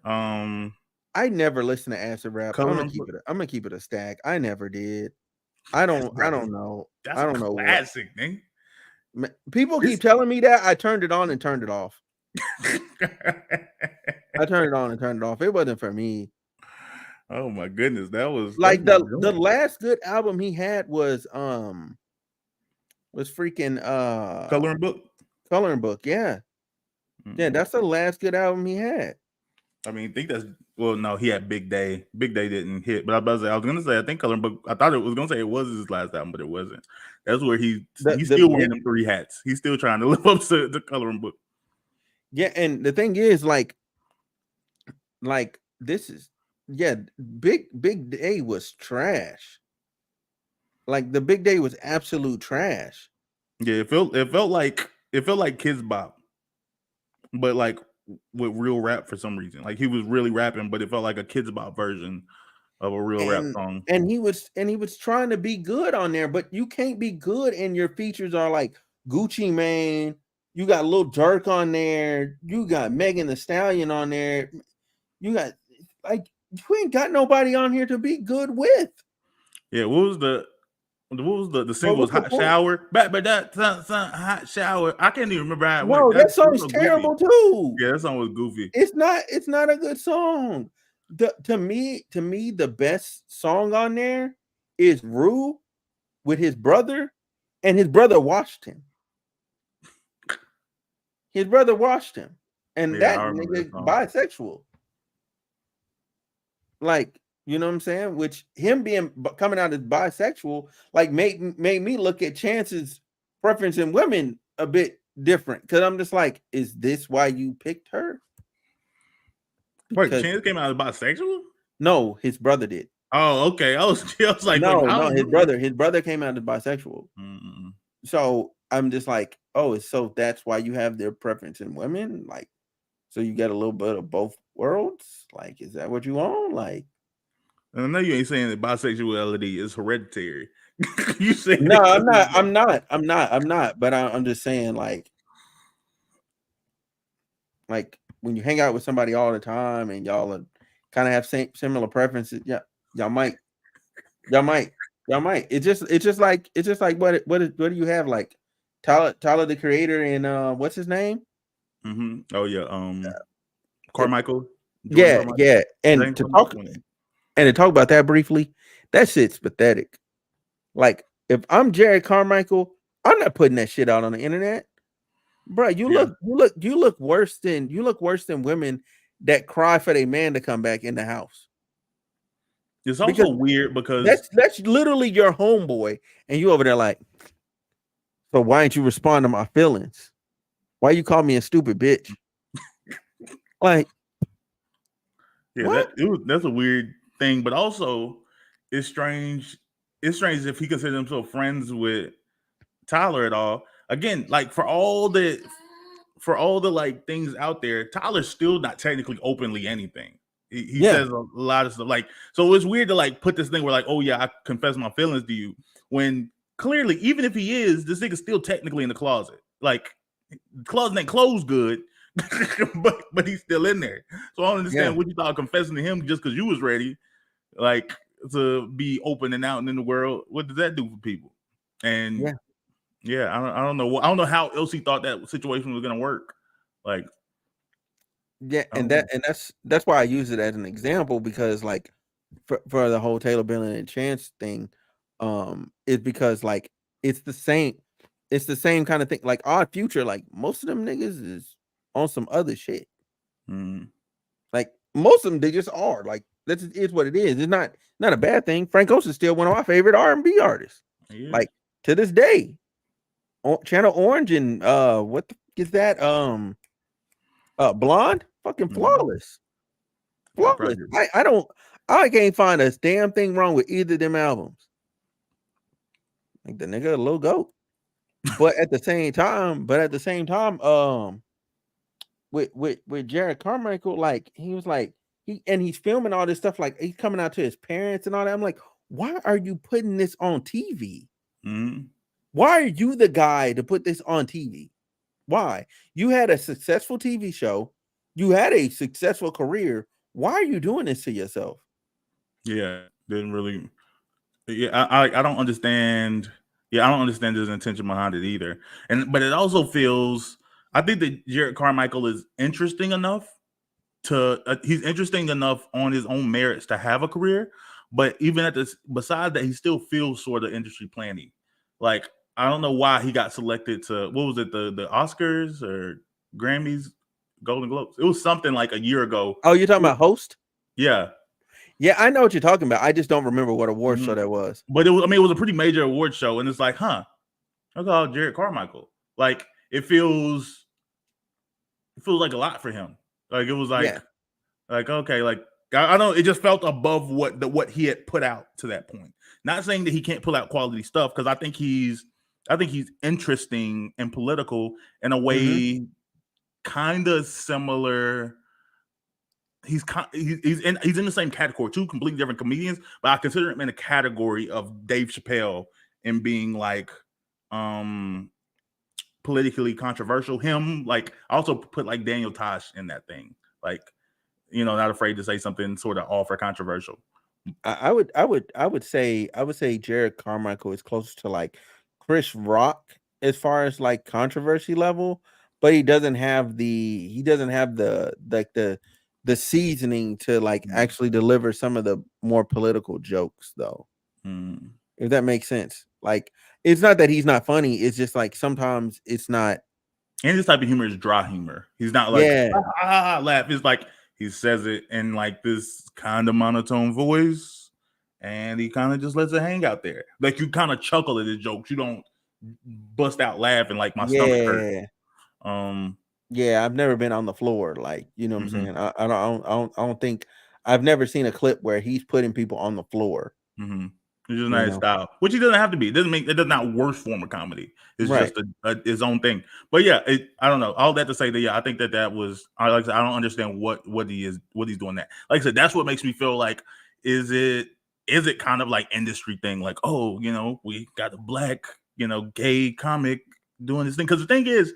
I never listened to acid rap. I'm gonna keep it a stack. I never did. I don't know. That's I don't know. Classic, man. People keep telling me that. I turned it on and turned it off. I turned it on and turned it off. It wasn't for me. Oh my goodness, that was like the last good album he had was freaking Coloring Book. Yeah. Yeah, that's the last good album he had. I mean, I think that's no, he had Big Day. Big Day didn't hit, but I was gonna say I think Coloring Book. I thought it was gonna say it was his last album, but it wasn't. That's where he's still wearing them 3 hats. He's still trying to live up to the Coloring Book. Yeah, and the thing is, like this is Big Day was trash. Like the Big Day was absolute trash. Yeah, it felt like Kids Bop, but like with real rap for some reason. Like he was really rapping, but it felt like a Kids Bop version of a real rap song. And he was trying to be good on there, but you can't be good and your features are like Gucci Mane. You got Lil Durk on there. You got Megan Thee Stallion on there. You got you ain't got nobody on here to be good with. Yeah, what was the single? Was Hot Shower? Back by that Hot Shower. I can't even remember how it went. That song's terrible too. Yeah, that song was goofy. It's not a good song. To me, the best song on there is Rue with his brother, and his brother washed him. His brother washed him, and that nigga bisexual. Like, you know what I'm saying? Which him coming out as bisexual, like made me look at Chance's preference in women a bit different. Because I'm just like, is this why you picked her? Wait, Chance came out as bisexual? No, his brother did. Oh, okay. I was like, no, his brother came out as bisexual. Mm-mm. So I'm just like, oh, so that's why you have their preference in women? Like, so you get a little bit of both worlds? Like, is that what you want? Like, I know you ain't saying that bisexuality is hereditary. You say no, I'm not. But I'm just saying, like when you hang out with somebody all the time and y'all are kind of have similar preferences, y'all might. It's just like what do you have, like Tyler the Creator and what's his name? Mm-hmm. Oh yeah, Carmichael. Carmichael. And to talk about that briefly, that shit's pathetic. Like if I'm Jerrod Carmichael, I'm not putting that shit out on the internet, bro. You look worse than women that cry for their man to come back in the house. It's also weird because that's literally your homeboy, and you over there like, so why didn't you respond to my feelings? Why you call me a stupid bitch? Like, yeah, that's a weird thing, but also it's strange. It's strange if he considers himself friends with Tyler at all. Again, like for all the like things out there, Tyler's still not technically openly anything. He says a lot of stuff. Like, so it's weird to like put this thing where like, oh yeah, I confess my feelings to you, when clearly, even if he is, this nigga's still technically in the closet. Like, the closet ain't closed good, but he's still in there. So I don't understand what you thought confessing to him just because you was ready, like, to be open and out and in the world. What does that do for people? And I don't know. I don't know how else he thought that situation was gonna work. Like, that's why I use it as an example, because like for the whole Taylor Billing and Chance thing, is because like it's the same kind of thing. Like Odd Future, like most of them niggas is on some other shit. Like most of them, they just are. Like that is what it is. It's not a bad thing. Frank Ocean's still one of my favorite R&B artists. Like to this day. Channel Orange and what the is that? Blonde, fucking flawless. I can't find a damn thing wrong with either of them albums. Like the nigga a little goat. But at the same time, with Jerrod Carmichael, like he was like he's filming all this stuff, like he's coming out to his parents and all that. I'm like, why are you putting this on TV? Why are you the guy to put this on TV? Why? You had a successful TV show, you had a successful career. Why are you doing this to yourself? Yeah, didn't really. Yeah, I don't understand. Yeah, I don't understand his intention behind it either. But it also feels. I think that Jerrod Carmichael is interesting enough he's interesting enough on his own merits to have a career. But even at this, besides that, he still feels sort of industry planning. Like I don't know why he got selected to what was it the Oscars or Grammys, Golden Globes. It was something like a year ago. Oh, you're talking about Host? Yeah. Yeah, I know what you're talking about. I just don't remember what award show that was. But it was a pretty major award show, and it's like, that's all Jerrod Carmichael. Like it feels like a lot for him. Like it was like okay, like I don't. It just felt above what he had put out to that point. Not saying that he can't pull out quality stuff because I think he's interesting and political in a way, kind of similar. He's in the same category, two completely different comedians, but I consider him in a category of Dave Chappelle in being like politically controversial. Him, like I also put like Daniel Tosh in that thing, like not afraid to say something sort of off or controversial. I would say Jerrod Carmichael is closer to like Chris Rock as far as like controversy level, but he doesn't have the seasoning to like actually deliver some of the more political jokes though. If that makes sense. Like it's not that he's not funny, it's just like sometimes it's not. And this type of humor is dry humor. He's not like laugh. It's like he says it in like this kind of monotone voice and he kind of just lets it hang out there. Like you kind of chuckle at his jokes. You don't bust out laughing like my stomach hurt. Yeah, I've never been on the floor, like what I'm saying. I don't think I've never seen a clip where he's putting people on the floor. It's just not his style, which he doesn't have to be. It does not worst form of comedy. It's just his own thing. But yeah, I don't know. All that to say that I think that was I don't understand what he's doing that. Like I said, that's what makes me feel like is it kind of like industry thing? Like we got a black gay comic doing this thing because the thing is.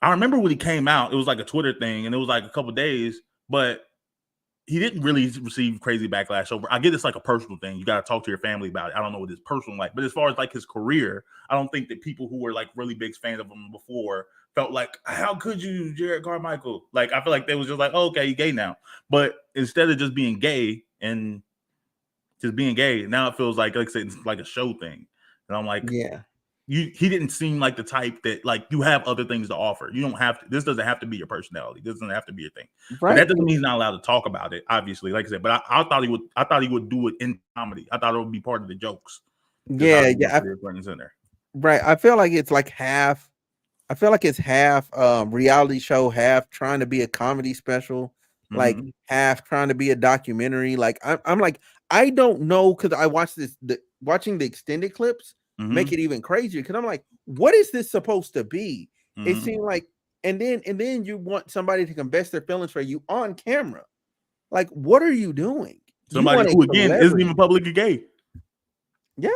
I remember when he came out, it was like a Twitter thing, and it was like a couple of days, but he didn't really receive crazy backlash over. I get it's like a personal thing. You got to talk to your family about it. I don't know what his personal like, but as far as like his career, I don't think that people who were like really big fans of him before felt like, how could you, Jerrod Carmichael? Like, I feel like they was just like, oh, okay, you're gay now. But instead of just being gay and just being gay, now it feels like I said, it's like a show thing. And I'm like, he didn't seem like the type that like you have other things to offer. You don't have to. This doesn't have to be your personality. This doesn't have to be your thing. Right. But that doesn't mean he's not allowed to talk about it. Obviously, like I said, but I thought he would. I thought he would do it in comedy. I thought it would be part of the jokes. Right. I feel like it's like half. I feel like it's half reality show, half trying to be a comedy special, like half trying to be a documentary. Like I'm like I don't know because I watched watching the extended clips. Make it even crazier because I'm like, what is this supposed to be? It seemed like, and then you want somebody to confess their feelings for you on camera. Like, what are you doing? Somebody who again isn't even publicly gay. Yeah,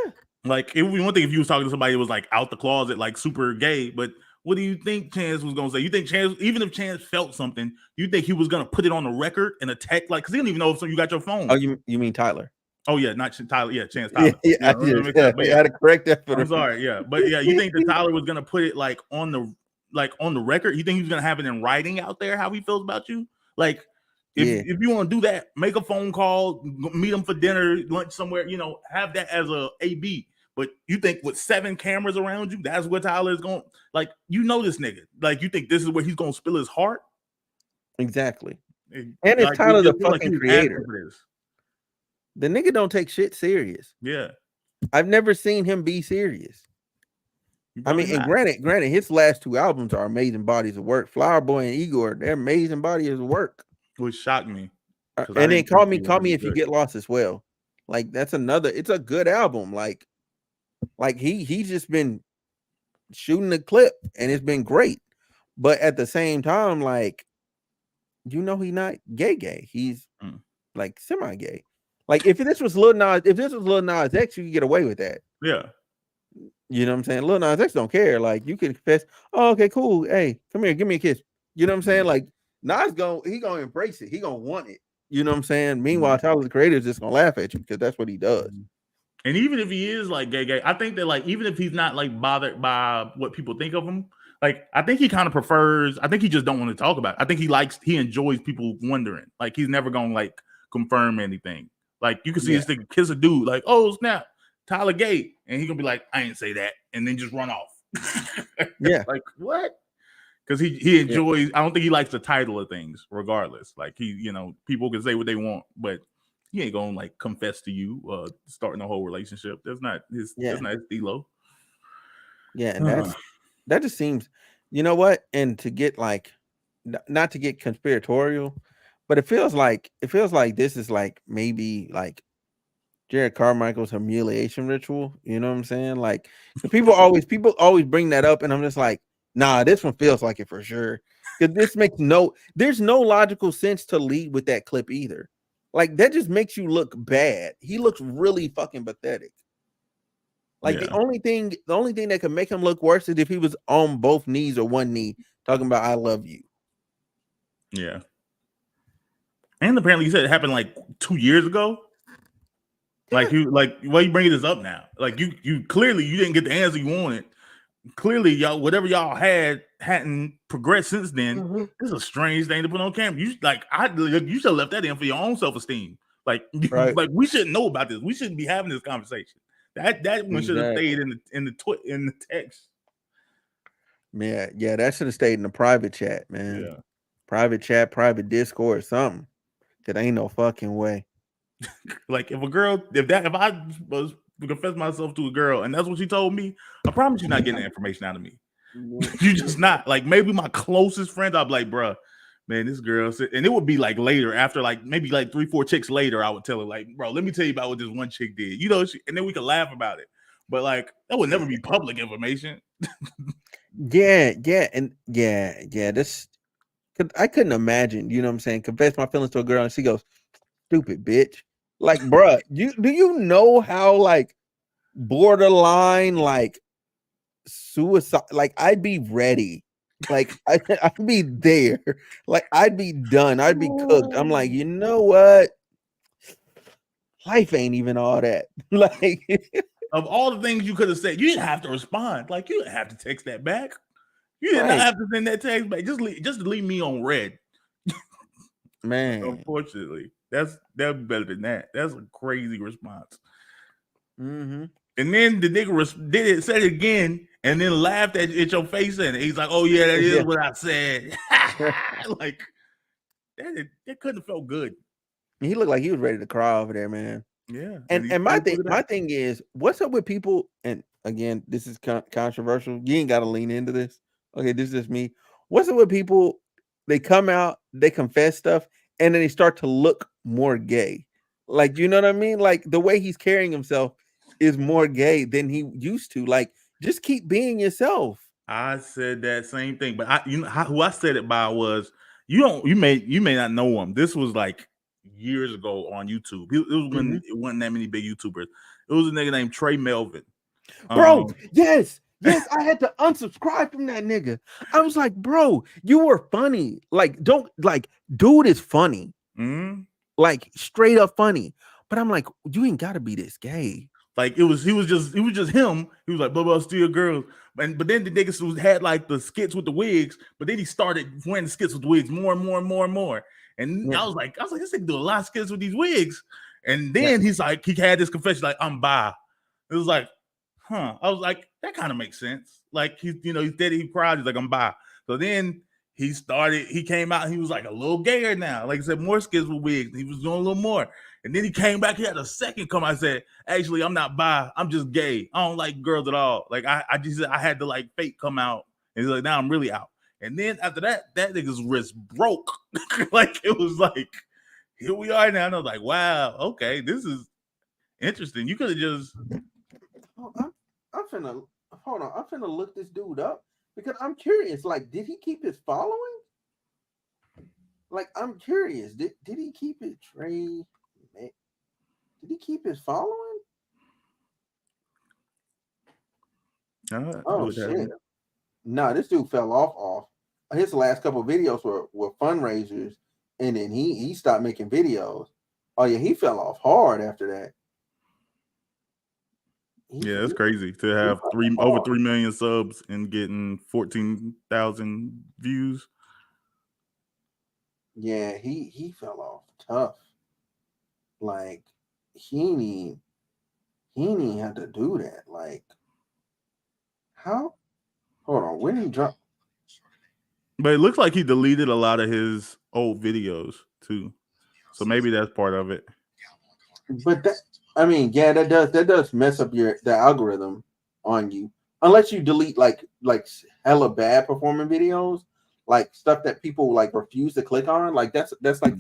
like it would be one thing if you was talking to somebody who was like out the closet, like super gay. But what do you think Chance was gonna say? You think Chance, even if Chance felt something, you think he was gonna put it on the record and attack? Like, because he don't even know if you got your phone. Oh, you mean Tyler? Oh yeah, not Tyler. Yeah, Chance Tyler. I had to correct that. I'm sorry. Yeah, but yeah, you think that Tyler was gonna put it like on the record? You think he was gonna have it in writing out there how he feels about you? Like If you want to do that, make a phone call, meet them for dinner, lunch somewhere, have that as a AB. But you think with 7 cameras around you, that's where Tyler is going, like, this nigga. Like, you think this is where he's gonna spill his heart? Exactly. And it's Tyler the fucking he creator. The nigga don't take shit serious. Yeah. I've never seen him be serious. I mean, and granted, his last 2 albums are amazing bodies of work. Flower Boy and Igor, they're amazing bodies of work. Which shocked me. And then Call Me If You Get Lost as well. Like, that's it's a good album. Like he's just been shooting the clip and it's been great. But at the same time, like, he's not gay. He's like semi-gay. Like, if this was Lil Nas X, you could get away with that. Yeah. You know what I'm saying? Lil Nas X don't care. Like, you can confess, oh, okay, cool. Hey, come here, give me a kiss. You know what I'm saying? Like, Nas he gonna embrace it. He gonna want it. You know what I'm saying? Meanwhile, Tyler the Creator is just gonna laugh at you because that's what he does. And even if he is like gay, I think that, like, even if he's not like bothered by what people think of him, like, I think he kind of prefers. I think he just don't want to talk about it. I think he enjoys people wondering. Like, he's never gonna like confirm anything. Like, you can see this thing kiss a dude, like, oh snap, Tyler gay, and he gonna be like, I ain't say that, and then just run off. Yeah, like, what? Because he enjoys. I don't think he likes the title of things, regardless. Like, people can say what they want, but he ain't gonna like confess to you starting a whole relationship. That's not his. That's not his D-Lo. Yeah, and that just seems, you know what? And to get like, not to get conspiratorial, but it feels like this is like maybe like Jerrod Carmichael's humiliation ritual. You know what I'm saying? Like, people always bring that up, and I'm just like, nah, this one feels like it for sure. Because this makes there's no logical sense to lead with that clip either. Like, that just makes you look bad. He looks really fucking pathetic. Like, the only thing that could make him look worse is if he was on both knees or one knee talking about I love you. Yeah. And apparently you said it happened like 2 years ago. Like, why are you bringing this up now? Like, you clearly you didn't get the answer you wanted. Clearly, y'all, whatever y'all hadn't progressed since then. This is a strange thing to put on camera. You should have left that in for your own self-esteem. Like, like, we shouldn't know about this. We shouldn't be having this conversation. That one should have stayed in the text. Yeah, that should have stayed in the private chat, man. Yeah. Private chat, private Discord, something. That ain't no fucking way. Like, if I was to confess myself to a girl and that's what she told me, I promise you're not getting that information out of me. You just not. Like, maybe my closest friends, I'll be like, bruh, man, this girl said, and it would be like later, after like maybe like 3-4 chicks later, I would tell her, like, bro, let me tell you about what this one chick did, and then we could laugh about it. But like, that would never be public information. Yeah. This, I couldn't imagine, you know what I'm saying, confess my feelings to a girl and she goes, stupid bitch. Like, bruh, do you know how like borderline like suicide? Like, I'd be ready. Like, I'd be there. Like, I'd be done. I'd be cooked. I'm like, you know what? Life ain't even all that. Like, of all the things you could have said, you didn't have to respond. Like, you didn't have to text that back. You did not have to send that text back. Just leave me on red. Man. Unfortunately, that'd be better than that. That's a crazy response. And then the nigga said it again, and then laughed at your face, and he's like, "Oh yeah, that is what I said." Like, that couldn't have felt good. He looked like he was ready to cry over there, man. Yeah. And my thing is, what's up with people? And again, this is controversial. You ain't got to lean into this. Okay, this is just me. What's up with people? They come out, they confess stuff, and then they start to look more gay. Like, you know what I mean? Like, the way he's carrying himself is more gay than he used to. Like, just keep being yourself. I said that same thing, but who I said it by was you may not know him. This was like years ago on YouTube. It was when it wasn't that many big YouTubers. It was a nigga named Trey Melvin. Bro, yes, I had to unsubscribe from that nigga. I was like, bro, you were funny. Like, dude is funny. Like, straight up funny. But I'm like, you ain't gotta be this gay. Like, he was just him. He was like, blah, blah, steal girls. But then the niggas had like the skits with the wigs, but then he started wearing the skits with the wigs more and more and more and more. And I was like, this nigga do a lot of skits with these wigs. And then he's like, he had this confession like, I'm bi. It was like, huh. I was like, that kind of makes sense. Like he's Diddy, he cried, he's like, I'm bi. So then he came out, and he was like a little gayer now. Like I said, more skits with wigs. He was doing a little more. And then he came back, he had a second come. I said, actually, I'm not bi, I'm just gay. I don't like girls at all. Like I had to like fake come out. And he's like, now I'm really out. And then after that nigga's wrist broke. Like it was like, here we are now. And I was like, wow, okay, this is interesting. You could have just I'm finna look this dude up because I'm curious. Like, did he keep his following? Like, I'm curious. Did he keep it, Trey? Did he keep his following? Oh shit! No, this dude fell off. His last couple of videos were fundraisers, and then he stopped making videos. Oh yeah, he fell off hard after that. Yeah, it's crazy to have over 3 million subs and getting 14,000 views. Yeah, he fell off tough. Like he didn't have to do that. Like how? Hold on, when he dropped? But it looks like he deleted a lot of his old videos too, so maybe that's part of it. But that does mess up the algorithm on you, unless you delete like hella bad performing videos, like stuff that people like refuse to click on. Like that's like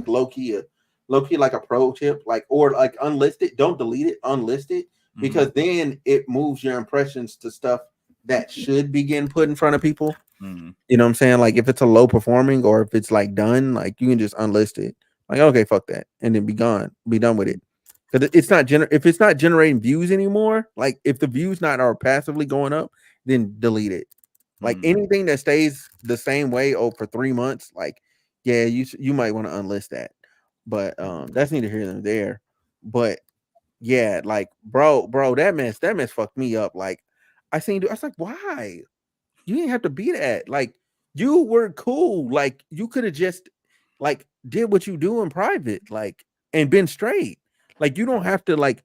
low key like a pro tip, like, or like unlist it. Don't delete it, unlist it, because then it moves your impressions to stuff that should be getting put in front of people. You know what I'm saying? Like if it's a low performing or if it's like done, like you can just unlist it. Like, okay, fuck that, and then be done with it. Because if it's not generating views anymore, like if the views are passively going up, then delete it. Like anything that stays the same way for 3 months, like yeah, you might want to unlist that. But that's neither here nor there. But yeah, like bro, that mess fucked me up. Like I was like, why? You didn't have to be that. Like you were cool. Like you could have just like did what you do in private, like, and been straight. Like you don't have to like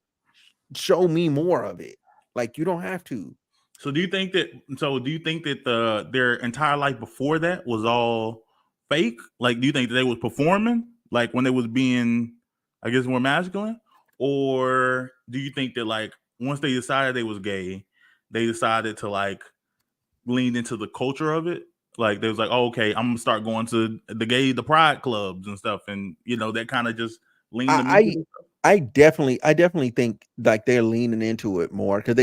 show me more of it. Like you don't have to. So do you think that their entire life before that was all fake? Like, do you think that they was performing like when they was being, I guess, more masculine? Or do you think that like once they decided they was gay, they decided to like lean into the culture of it? Like they was like, oh, okay, I'm gonna start going to the pride clubs and stuff, and that kind of just leaned them into it. I definitely think like they're leaning into it more because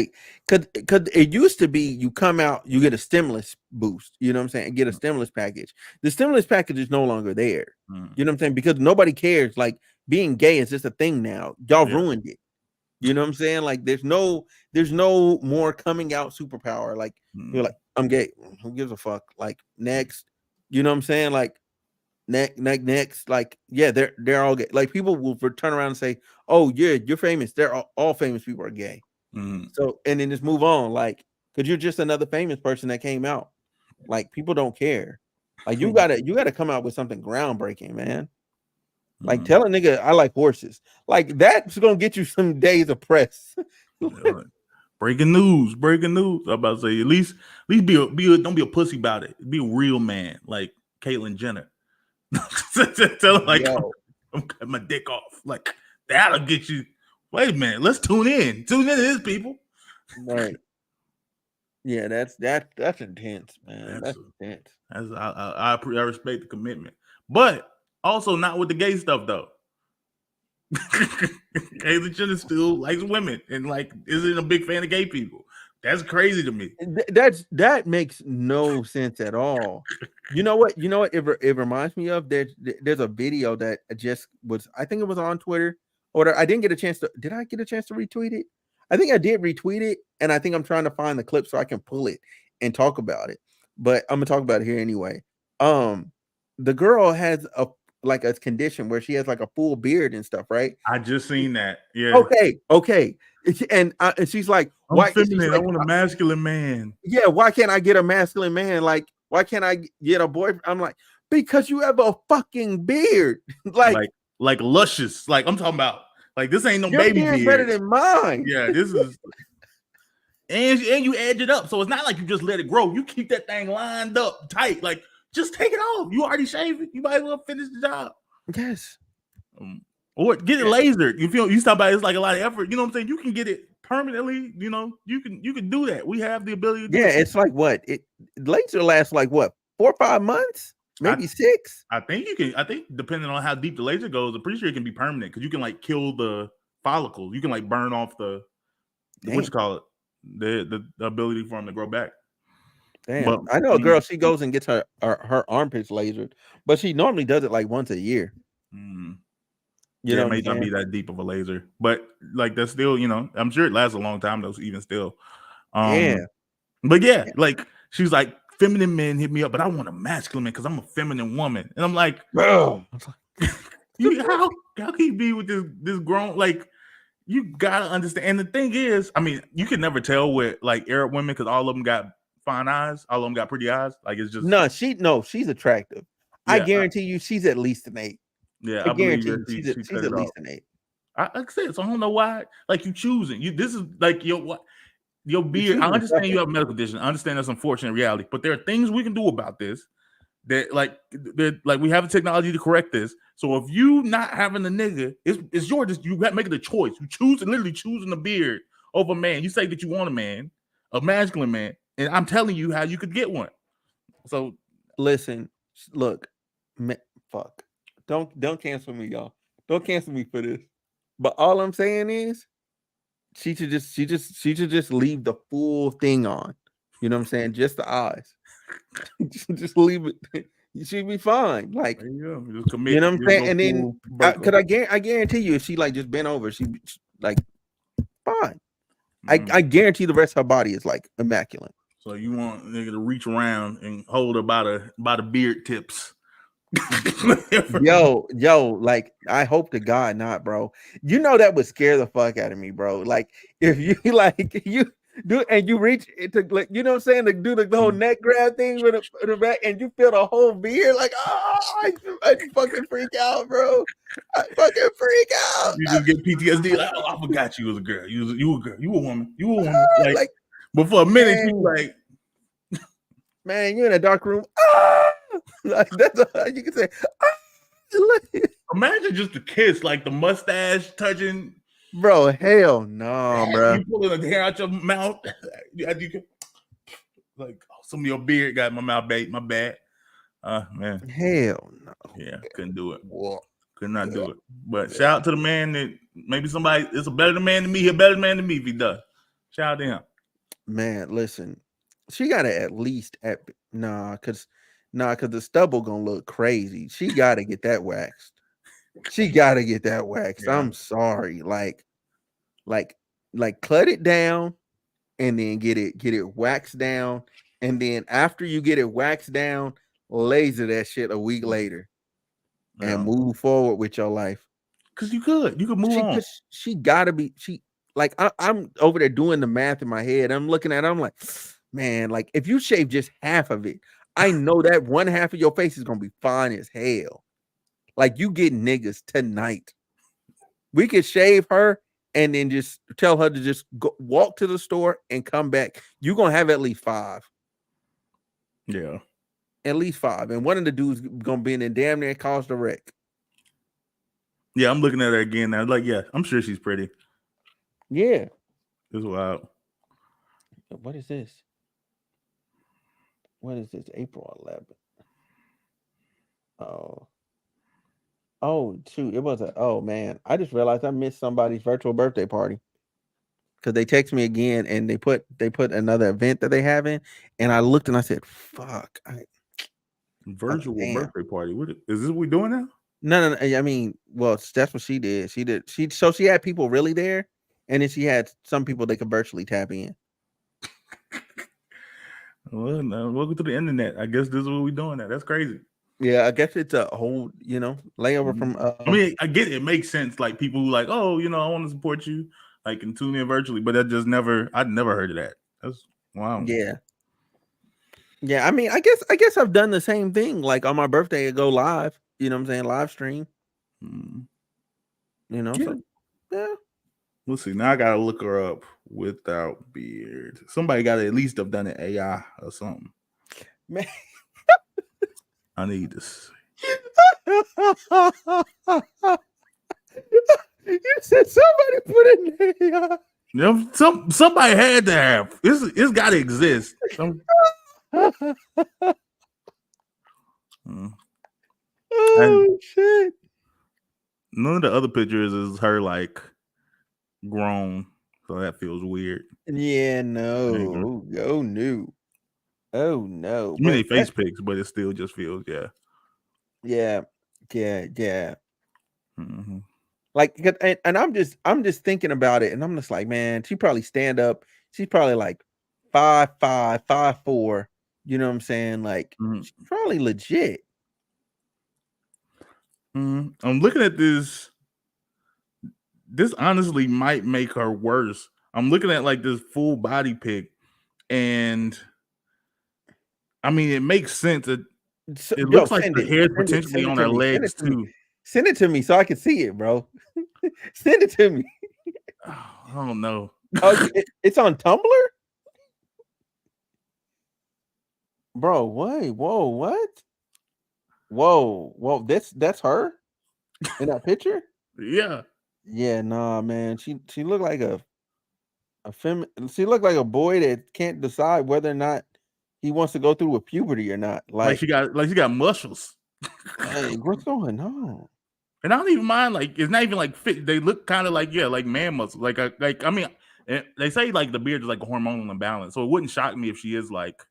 it used to be you come out, you get a stimulus boost, you know what I'm saying, get a stimulus package. The stimulus package is no longer there. You know what I'm saying, because nobody cares. Like being gay is just a thing now. Y'all ruined it. You know what I'm saying? Like there's no more coming out superpower. Like you're like, I'm gay. Who gives a fuck? Like next, you know what I'm saying? Like next, like yeah, they're all gay. Like people will turn around and say, oh yeah, you're famous. They're all famous people are gay. So and then just move on, like because you're just another famous person that came out. Like people don't care. Like you gotta come out with something groundbreaking, man. Like tell a nigga I like horses. Like that's gonna get you some days of press. Breaking news. I'm about to say at least don't be a pussy about it. Be a real man, like Caitlyn Jenner. Tell her like I'm cutting my dick off. Like that'll get you. Wait a minute, let's tune in to this, people. Right. Yeah, that's intense, man. That's intense. I respect the commitment, but also not with the gay stuff though. Caitlyn Jenner still likes women and like isn't a big fan of gay people. That's crazy to me. That makes no sense at all. You know what? It reminds me of there's a video that just was. I think it was on Twitter, or I didn't get a chance to. Did I get a chance to retweet it? I think I did retweet it, and I think I'm trying to find the clip so I can pull it and talk about it. But I'm gonna talk about it here anyway. The girl has a condition where she has like a full beard and stuff, right? I just seen that. Yeah. Okay. And she's like, I'm feminine. I want a masculine man. Yeah, why can't I get a masculine man? Like, why can't I get a boyfriend? I'm like, Because you have a fucking beard. like luscious. Like I'm talking about. Like this ain't no your baby beard beard. better than mine. Yeah, this is. And you edge it up, so it's not like you just let it grow. You keep that thing lined up tight. Like just take it off. You already shaved it. You might as well finish the job. Yes. Or get it lasered. You feel you talk about it's like a lot of effort. You know what I'm saying? You can get it permanently. You know, you can do that. We have the ability to do it. It's like what? Laser lasts like what? 4 or 5 months? Maybe 6. I think you can. I think depending on how deep the laser goes, I'm pretty sure it can be permanent because you can like kill the follicles. You can like burn off the what you call it, the ability for them to grow back. Damn, but, I know a girl. She goes and gets her armpits lasered, but she normally does it like once a year. You know, it may not be that deep of a laser, but like that's still, you know, I'm sure it lasts a long time though, even still. But yeah, like she's like, feminine men hit me up, but I want a masculine man because I'm a feminine woman. And I'm like, bro, how can you be with this grown? Like, you gotta understand. And the thing is, I mean, you can never tell with like Arab women because all of them got fine eyes, all of them got pretty eyes. Like it's just she's attractive. Yeah, I guarantee you, she's at least an 8. Yeah, I guarantee you, she's at least an 8. Like I said, so I don't know why. Like you choosing this is like your beard. I understand you have a medical condition. I understand that's unfortunate reality, but there are things we can do about this. That like we have the technology to correct this. So if you not having a nigga, it's yours. You got making the choice. You literally choosing a beard over a man. You say that you want a man, a masculine man, and I'm telling you how you could get one. So listen, look, fuck. Don't cancel me, y'all. Don't cancel me for this. But all I'm saying is, she should just leave the full thing on. You know what I'm saying? Just the eyes. just leave it. You should be fine. Like you know what I'm saying? And then because I guarantee you, if she like just bent over, she like fine. I guarantee the rest of her body is like immaculate. So you want a nigga to reach around and hold her by the beard tips. yo, like I hope to God not, bro. You know that would scare the fuck out of me, bro. Like if you like you do and you reach to like, you know what I'm saying, to do the whole neck grab thing with the back and you feel the whole beard, like I fucking freak out, bro. I fucking freak out. You just get PTSD. Like, oh, I forgot you was a girl. You a girl. You a woman. You a woman. Like but for a minute, you like, man, you're in a dark room. Like that's all you can say. Imagine just a kiss, like the mustache touching. Bro, hell no, bro. You pulling the hair out your mouth. Like some of your beard got in my mouth, babe. My bad. Man. Hell no. Yeah, couldn't do it. Could not do it. But shout out to the man that maybe somebody is a better man than me. He's a better man than me if he does. Shout out to him. Man, listen. She gotta at least because the stubble gonna look crazy. She gotta get that waxed. Yeah. I'm sorry. Like cut it down and then get it waxed down. And then after you get it waxed down, laser that shit a week later and move forward with your life. Cause you could move on. She gotta be I'm over there doing the math in my head. I'm looking at it, I'm like, man, like if you shave just half of it, I know that one half of your face is gonna be fine as hell. Like you get niggas tonight. We could shave her and then just tell her to just go walk to the store and come back. You're gonna have at least 5. Yeah, at least 5. And one of the dudes gonna be in there damn near caused a wreck. Yeah, I'm looking at her again now. Like, yeah, I'm sure she's pretty. Yeah, it's wild. What is this? April 11th. Oh, shoot. It was man. I just realized I missed somebody's virtual birthday party. Because they text me again and they put another event that they having. And I looked and I said, fuck. Virtual birthday party. What is this we doing now? No. I mean, well, that's what she did. So she had people really there, and then she had some people they could virtually tap in. Well, no, welcome to the internet. I guess this is what we're doing now. That's crazy. Yeah, I guess it's a whole, layover from. I mean, I get it. It makes sense. Like people who like, oh, I want to support you, like, and tune in virtually. But I'd never heard of that. That's wow. Yeah. Yeah, I mean, I guess I've done the same thing. Like on my birthday, I go live. You know what I'm saying? Live stream. Mm. You know, Yeah. so yeah. Let's see. Now I gotta look her up without beard. Somebody gotta at least have done an AI or something. Man. I need this. You said somebody put in there. Somebody had to have. It's gotta exist. Oh shit. None of the other pictures is her like grown, so that feels weird. Yeah, Either. no. Oh no. Oh no. I mean, they But face pics, but it still just feels yeah. Mm-hmm. Like, and I'm just thinking about it, and I'm just like, man, she probably stand up. She's probably like 5'5", 5'4". You know what I'm saying? Like, she's probably legit. I'm looking at this. This honestly might make her worse. I'm looking at like this full body pic, and I mean, it makes sense that it looks like the hair potentially on her legs too. Send it to me so I can see it, bro. Send it to me. I don't know. Oh, it's on Tumblr, bro. Wait, whoa, what? Whoa, that's her in that picture. Yeah. Yeah, nah, man. She looked like a she looked like a boy that can't decide whether or not he wants to go through with puberty or not. Like she got muscles. Hey, what's going on? And I don't even mind, like, it's not even like fit. They look kind of like, like man muscles. Like I mean, they say like the beard is like a hormonal imbalance. So it wouldn't shock me if she is like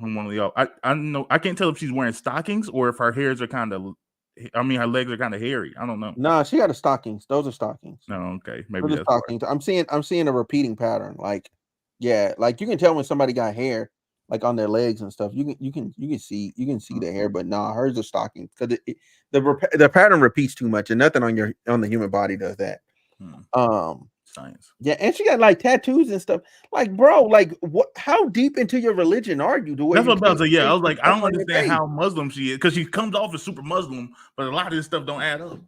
hormonally off. I know I can't tell if she's wearing stockings or if her hairs are kind of, I mean, her legs are kind of hairy. I don't know. Nah, she got the stockings. Those are stockings. No, okay. Maybe that's stockings. I'm seeing a repeating pattern. Like, yeah, like you can tell when somebody got hair like on their legs and stuff. You can see the hair, but nah, hers are stockings because the pattern repeats too much, and nothing on the human body does that. Science. Yeah, and she got like tattoos and stuff. Like, bro, like what? How deep into your religion are you? That's what I'm about to say. Yeah, I was like, I don't understand how Muslim she is because she comes off as super Muslim, but a lot of this stuff don't add up.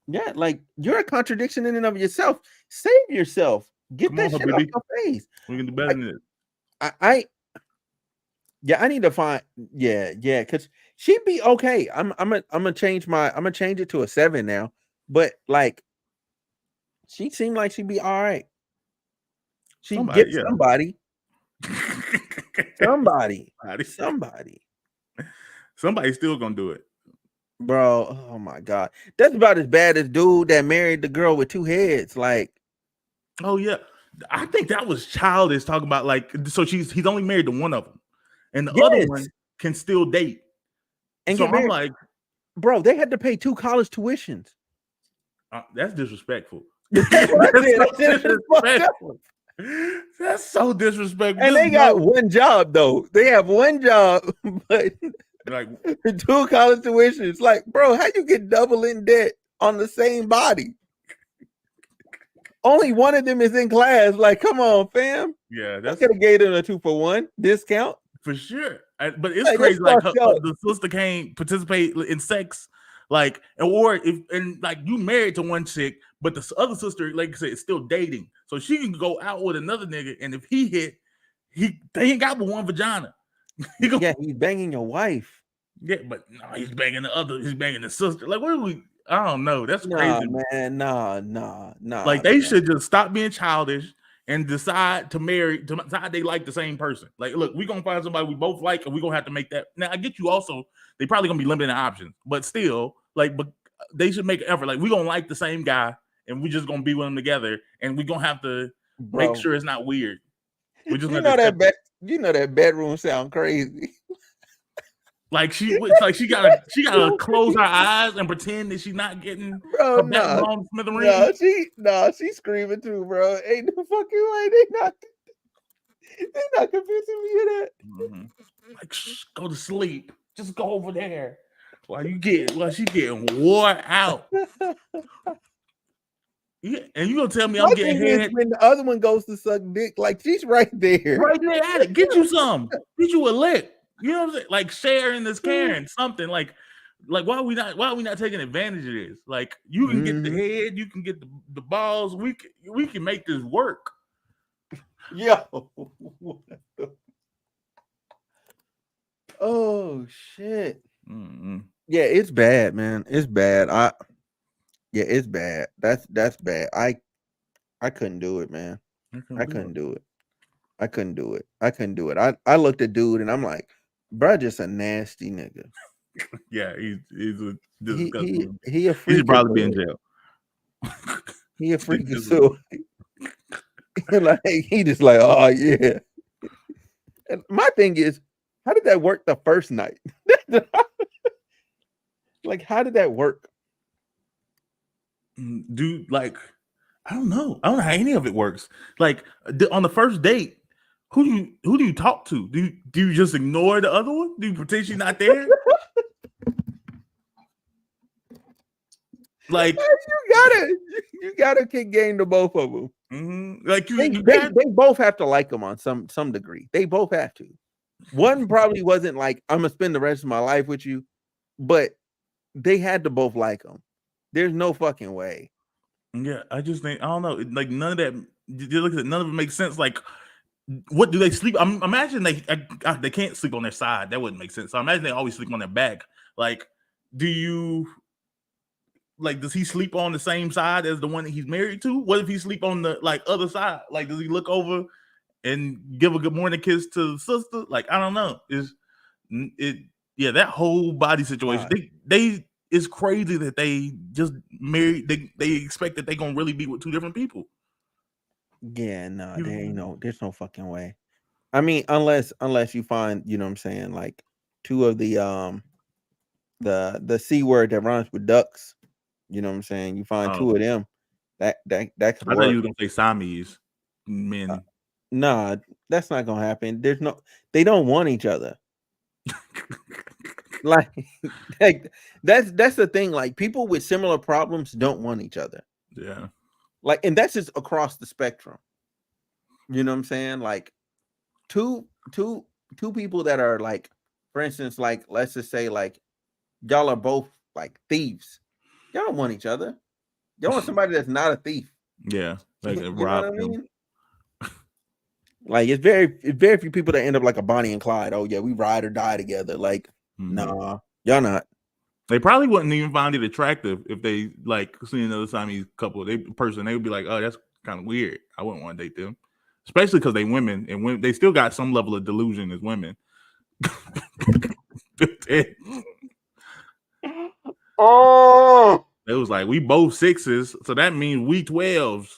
Yeah, like you're a contradiction in and of yourself. Save yourself. Get that shit off your face. We can do better than this. I need to find because she'd be okay. I'm gonna change it to a 7 now. But like she seemed like she'd be all right. She'd get somebody. Somebody's still gonna do it. Bro, oh my god. That's about as bad as dude that married the girl with 2 heads. Like, oh yeah. I think that was childish talking about like, so he's only married to one of them. And the other one can still date. And so I'm like, bro, they had to pay 2 college tuitions. That's disrespectful. That's disrespectful. That's so disrespectful. And they got one job though. They have one job, but like 2 college tuitions. Like, bro, how you get double in debt on the same body? Only one of them is in class. Like, come on, fam. Yeah, that's could have gave them a 2-for-1 discount for sure. But it's crazy. Like the sister can't participate in sex, like, or if and like you married to one chick, but the other sister, like I said, is still dating, so she can go out with another nigga, and if he hit, they ain't got but one vagina. He's banging your wife. Yeah, but no, he's banging the sister. Like, what are we? I don't know. That's crazy, man. Nah. Like they should just stop being childish and decide to decide they like the same person. Like, look, we're gonna find somebody we both like, and we're gonna have to make that. Now, I get you also, they probably gonna be limited options, but still, like, but they should make an effort. Like, we're gonna like the same guy, and we're just gonna be with them together, and we're gonna have to make sure it's not weird. We just that bedroom sound crazy. Like she gotta close her eyes and pretend that she's not getting her back blown smithereens. She's screaming too, bro. Ain't no fucking way. They not convincing me of that. Mm-hmm. Like, go to sleep. Just go over there while she's getting wore out. Yeah, and you gonna tell me My I'm getting thing is head when the other one goes to suck dick, like she's right there. right there at it. Get you some. Get you a lick. You know what I'm saying? Like sharing this caring something like why are we not taking advantage of this? Like you can get the head, you can get the balls. We can make this work. Yo. Oh shit. Mm-hmm. Yeah, it's bad, man. It's bad. It's bad. That's bad. I couldn't do it, man. I couldn't do it. I couldn't do it. I looked at dude and I'm like, bruh, just a nasty nigga. Yeah, he's a disgusting. He a freak. He should probably be in jail. He a freak of so like he just like, oh yeah. And my thing is, how did that work the first night? Like, how did that work? Dude, like, I don't know how any of it works. Like on the first date, who do you talk to? Do you just ignore the other one? Do you pretend she's not there? Like you gotta kick game to both of them. Mm-hmm. Like they both have to like them on some degree. They both have to. One probably wasn't like, I'm gonna spend the rest of my life with you, but they had to both like them. There's no fucking way. Yeah, I just think I don't know. Like none of that. You look at it, none of it makes sense. Like, what do they sleep? Imagine they can't sleep on their side. That wouldn't make sense. So I imagine they always sleep on their back. Like, does he sleep on the same side as the one that he's married to? What if he sleep on the other side? Like, does he look over and give a good morning kiss to the sister? Like, I don't know. Yeah, that whole body situation. It's crazy that they just married. They expect that they're gonna really be with two different people. Yeah, no, there ain't there's no fucking way. I mean, unless you find, you know what I'm saying, like two of the C word that rhymes with ducks. You know what I'm saying? You find two of them. That could work. I thought you were gonna say Siamese men. Nah, that's not gonna happen. They don't want each other. like that's the thing. Like people with similar problems don't want each other. Yeah. Like, and that's just across the spectrum. You know what I'm saying? Like two people that are like, for instance, like let's just say like y'all are both like thieves. Y'all don't want each other. Y'all want somebody that's not a thief. Yeah, like you rob know what I mean? Like it's very few people that end up like a Bonnie and Clyde. Oh yeah, we ride or die together. Like, nah, y'all not. They probably wouldn't even find it attractive if they like see another Siamese couple. They would be like, oh, that's kind of weird. I wouldn't want to date them, especially because they women and women. They still got some level of delusion as women. Oh, it was like we both 6s, so that means we 12s.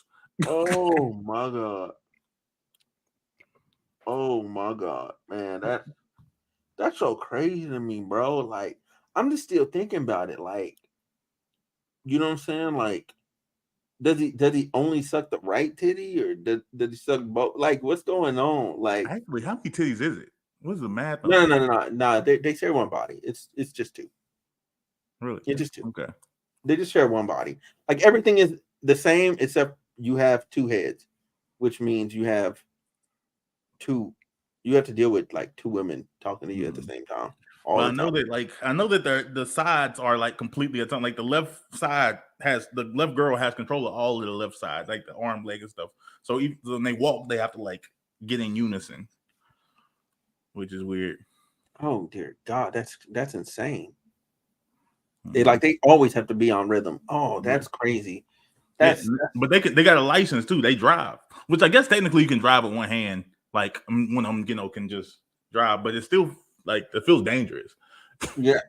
Oh my god. Oh my god, man, that's so crazy to me, bro. Like, I'm just still thinking about it. Like, you know what I'm saying? Like, does he only suck the right titty, or does he suck both? Like, what's going on? Like, actually, how many titties is it? What's the math? No. They share one body. It's just two. Really? It's just two. Okay. They just share one body. Like everything is the same except you have two heads, which means you have to deal with like two women talking to you at the same time. I know that the sides are like completely at something. Like the left side the left girl has control of all of the left side, like the arm, leg, and stuff. So even when they walk, they have to like get in unison, which is weird. Oh dear God, that's insane. They always have to be on rhythm. Oh, that's crazy. But they got a license too. They drive, which I guess technically you can drive with one hand. Like when I'm can just drive, but it's still like it feels dangerous. Yeah.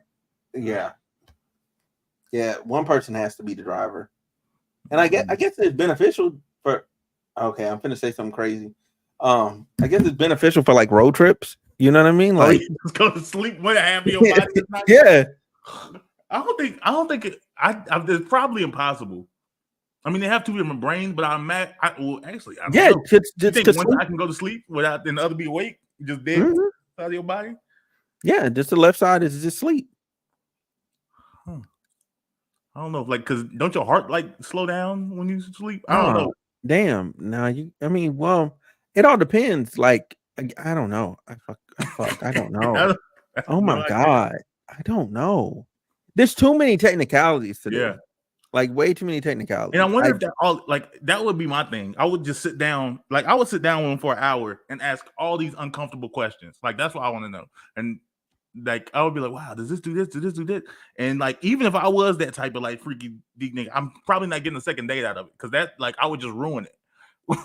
One person has to be the driver, and I guess it's beneficial for. Okay, I'm finna say something crazy. I guess it's beneficial for like road trips. You know what I mean? Like, just go to sleep with half of your body. Yeah. I don't think it's probably impossible. I mean, they have two different brains, but I don't know. One side can go to sleep without the other be awake, just dead out of your body. Yeah, just the left side is just sleep. I don't know, like, because don't your heart like slow down when you sleep? I don't know. Damn. Now I mean, well, it all depends. Like, I don't know. I don't know. Oh my God. I don't know. There's too many technicalities to this. Like way too many technicalities. And I wonder if that all like that would be my thing. I would just sit down, like I would sit down with him for an hour and ask all these uncomfortable questions. Like that's what I want to know. And like I would be like, wow, does this do this? Does this do this? And like even if I was that type of like freaky deep nigga, I'm probably not getting a second date out of it because that like I would just ruin it.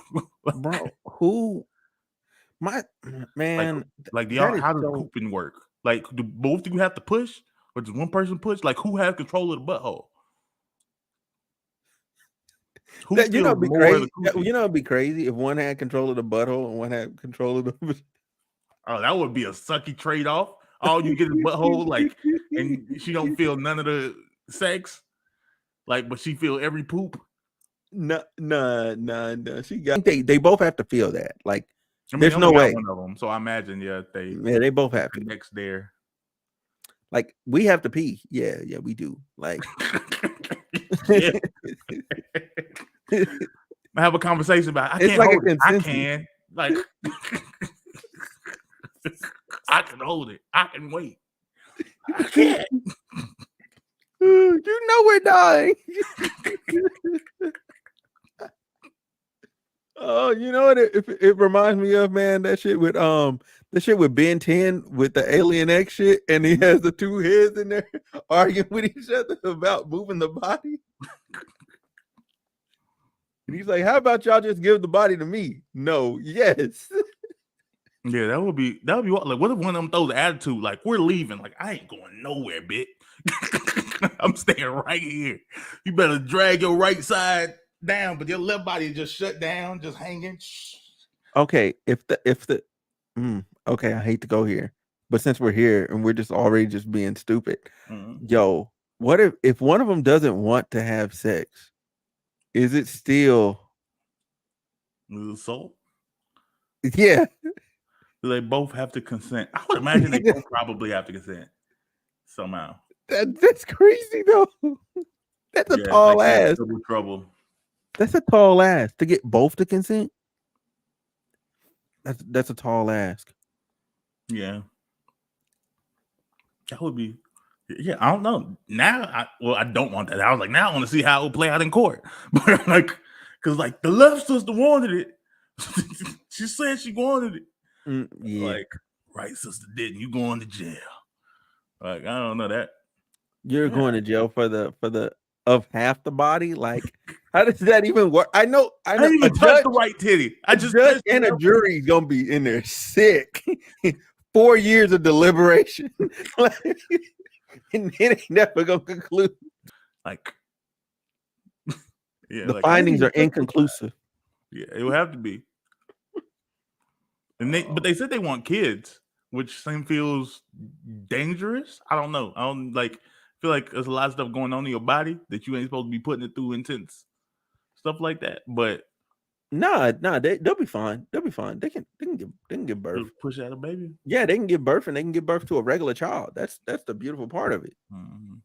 Bro, who my man like how does pooping work? Like do both of you have to push or does one person push? Like who has control of the butthole? You know, it'd be crazy. You know, it'd be crazy if one had control of the butthole and one had control of the. Oh, that would be a sucky trade-off. All you get is butthole, like, and she don't feel none of the sex, like, but she feel every poop. No. She got. They both have to feel that. Like, I mean, there's no way. One of them, so I imagine, they both have to. Next there. Like we have to pee. Yeah, we do. Like. I have a conversation about I can't hold it. I can like I can hold it. I can wait. I can't. You know we're dying. Oh, you know what? It reminds me of, man, that shit with Ben 10 with the Alien X shit, and he has the two heads in there arguing with each other about moving the body. And he's like, "How about y'all just give the body to me?" No, yes. Yeah, that would be like, what if one of them throws attitude like, we're leaving, like I ain't going nowhere, bitch. I'm staying right here. You better drag your right side down, but your left body just shut down, just hanging. Okay, okay, I hate to go here, but since we're here and we're just already just being stupid, yo, what if one of them doesn't want to have sex? Is it still assault? Yeah. They both have to consent. I would imagine they both probably have to consent somehow. That's crazy though. That's a tall ass. Trouble. That's a tall ass to get both to consent. That's a tall ask. Yeah. That would be. Yeah, I don't know. Now, I don't want that. I was like, now I want to see how it will play out in court. But like, because like the left sister wanted it. She said she wanted it. Yeah. Like, right sister didn't. You going to jail. Like, I don't know that. You're going to jail for the of half the body. Like, how does that even work? I know. I didn't even touch the right titty. I just judge and a jury's gonna be in there sick. 4 years of deliberation. And it ain't never gonna conclude. Like, yeah, the findings are inconclusive. Yeah, it would have to be. And but they said they want kids, which feels dangerous. I don't know. I don't feel like there's a lot of stuff going on in your body that you ain't supposed to be putting it through intense stuff like that. But nah, they'll be fine. They'll be fine. They can give birth. Push out a baby. Yeah, they can give birth, and they can give birth to a regular child. That's the beautiful part of it. Mm-hmm.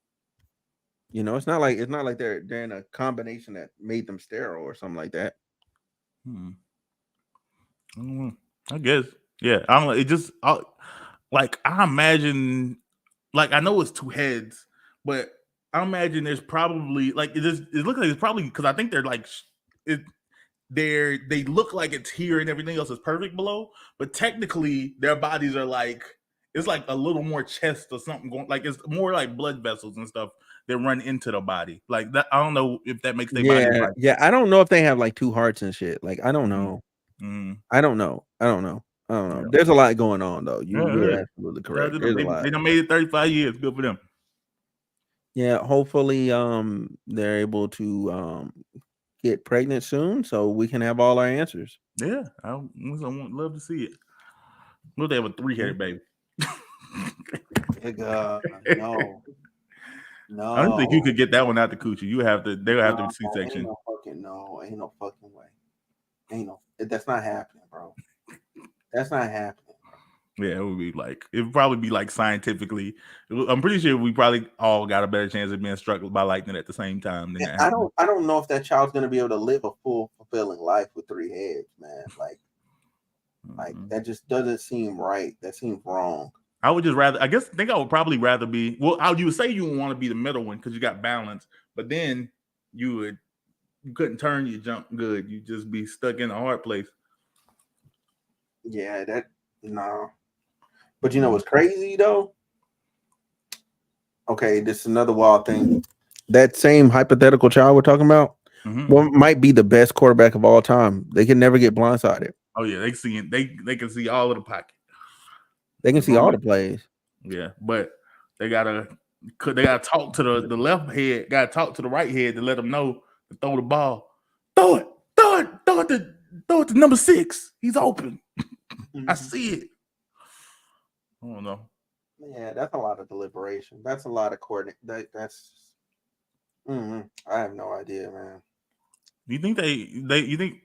You know, it's not like they're in a combination that made them sterile or something like that. I guess. Yeah. I don't know. It just I imagine, like, I know it's two heads, but I imagine there's probably like it looks like it's probably because I think they're like they look like it's here and everything else is perfect below, but technically their bodies are like it's like a little more chest or something going, like it's more like blood vessels and stuff that run into the body. Like that, I don't know if that makes their body right. Yeah, I don't know if they have like two hearts and shit. Like I don't know. I don't know. Yeah. There's a lot going on though. You're absolutely correct. They done made it 35 years. Good for them. Yeah, hopefully they're able to get pregnant soon so we can have all our answers. Yeah, I would love to see it. What if they have a 3-headed baby? No. I don't think you could get that one out the coochie. They would have to C-section. Ain't no fucking way. That's not happening, bro. That's not happening. Yeah, it would be like it would probably be like scientifically. I'm pretty sure we probably all got a better chance of being struck by lightning at the same time than that happening. I don't know if that child's gonna be able to live a full, fulfilling life with 3 heads, man. Like that just doesn't seem right. That seems wrong. I would just rather. I think I would probably rather be. Well, you would say you would want to be the middle one because you got balance, but then you couldn't turn your jump good. You just be stuck in a hard place. Yeah, no. But you know what's crazy though? Okay, this is another wild thing. That same hypothetical child we're talking about might be the best quarterback of all time. They can never get blindsided. Oh yeah, they can see all of the pocket. They can see all the plays. Yeah, but they gotta talk to the left head, gotta talk to the right head to let them know to throw the ball. Throw it to number 6. He's open. I see it. I don't know. Yeah, that's a lot of deliberation. That's a lot of coordinate. I have no idea, man. You think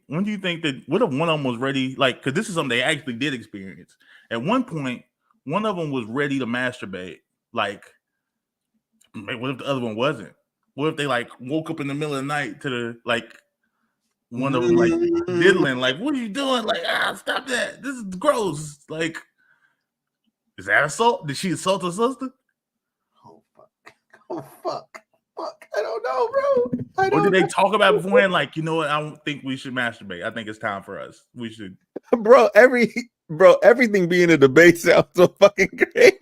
when do you think that what if one of them was ready? Like, because this is something they actually did experience. At one point, one of them was ready to masturbate. Like, what if the other one wasn't? What if they like woke up in the middle of the night to the like one of them like diddling? Like, what are you doing? Like, stop that! This is gross. Like, is that assault? Did she assault her sister? Oh fuck! I don't know, bro. Or did they talk about it beforehand? Like, you know what? I don't think we should masturbate. I think it's time for us. We should, bro. Everything being a debate sounds so fucking crazy.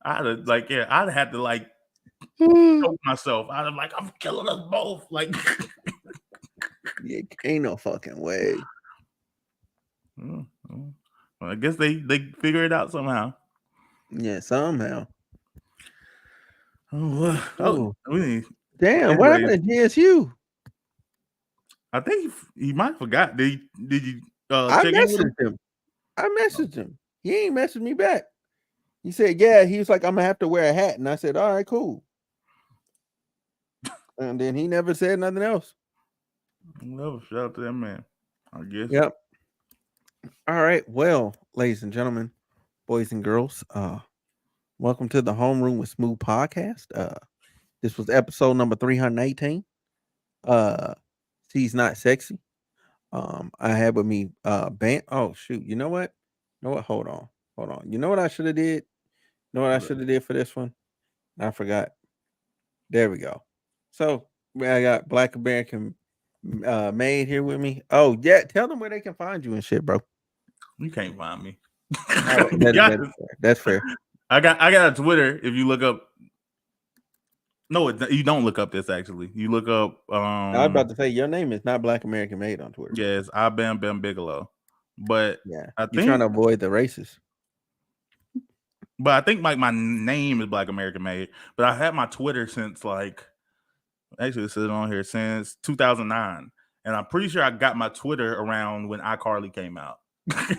I'd have to like choke myself. I'd have like, I'm killing us both. Like, yeah, ain't no fucking way. Well, I guess they figure it out somehow. Yeah, somehow. Damn! What happened to GSU? I think he might have forgot. Did you? I messaged him. He ain't messaged me back. He said, "Yeah." He was like, "I'm gonna have to wear a hat," and I said, "All right, cool." And then he never said nothing else. Never. Shout out to that man. I guess. Yep. All right. Well, ladies and gentlemen, boys and girls, welcome to the Homeroom with Smooth podcast. This was episode number 318. She's not sexy. I had with me oh shoot, you know what? Hold on. You know what I should have did? For this one? I forgot. There we go. So I got Black American Made here with me. Oh yeah, tell them where they can find you and shit, bro. You can't find me. That's fair. I got a Twitter. If you look up, no, you don't look up this. Actually, you look up. I was about to say your name is not Black American Made on Twitter. Yes, I Bam Bigelow. But yeah, you're trying to avoid the racists. But I think like my name is Black American Made. But I had my Twitter since actually it says on here since 2009, and I'm pretty sure I got my Twitter around when iCarly came out.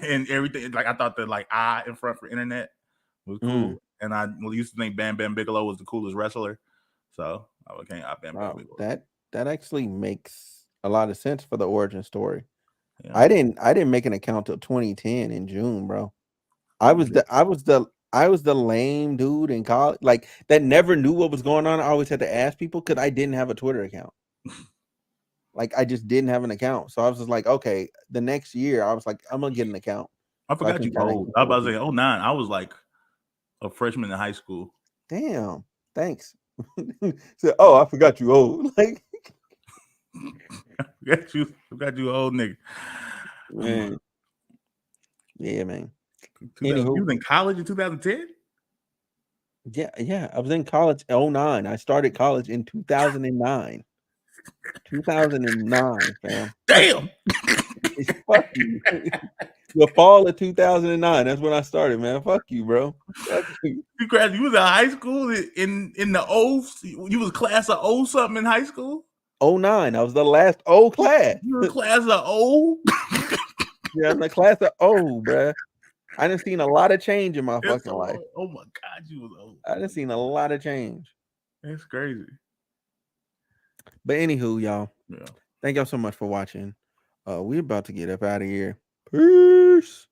And everything, like I thought that like I in front for internet was cool, and I used to think Bam Bigelow was the coolest wrestler, so I became Bam Bigelow. That actually makes a lot of sense for the origin story. Yeah. I didn't make an account till 2010 in June, bro. I was the lame dude in college, like that never knew what was going on. I always had to ask people because I didn't have a Twitter account. Like I just didn't have an account. So I was just like, okay, the next year I was like, I'm gonna get an account. I forgot you old. I was about to say 09. I was like a freshman in high school. Damn. Thanks. So, I forgot you old. Like I forgot you old nigga. Man. Yeah, man. You was in college in 2010? Yeah. I was in college 09. I started college in 2009. 2009, fam. Damn. Fuck you. The fall of 2009. That's when I started, man. Fuck you, bro. Fuck you. You was in high school in the O. You was class of O something in high school? 09. I was the last O class. You were class of O? Yeah, I'm the class of O, bro. I done seen a lot of change in my fucking life. Oh my God, you was old. I done seen a lot of change. That's crazy. But anywho, y'all, thank y'all so much for watching. We're about to get up out of here. Peace.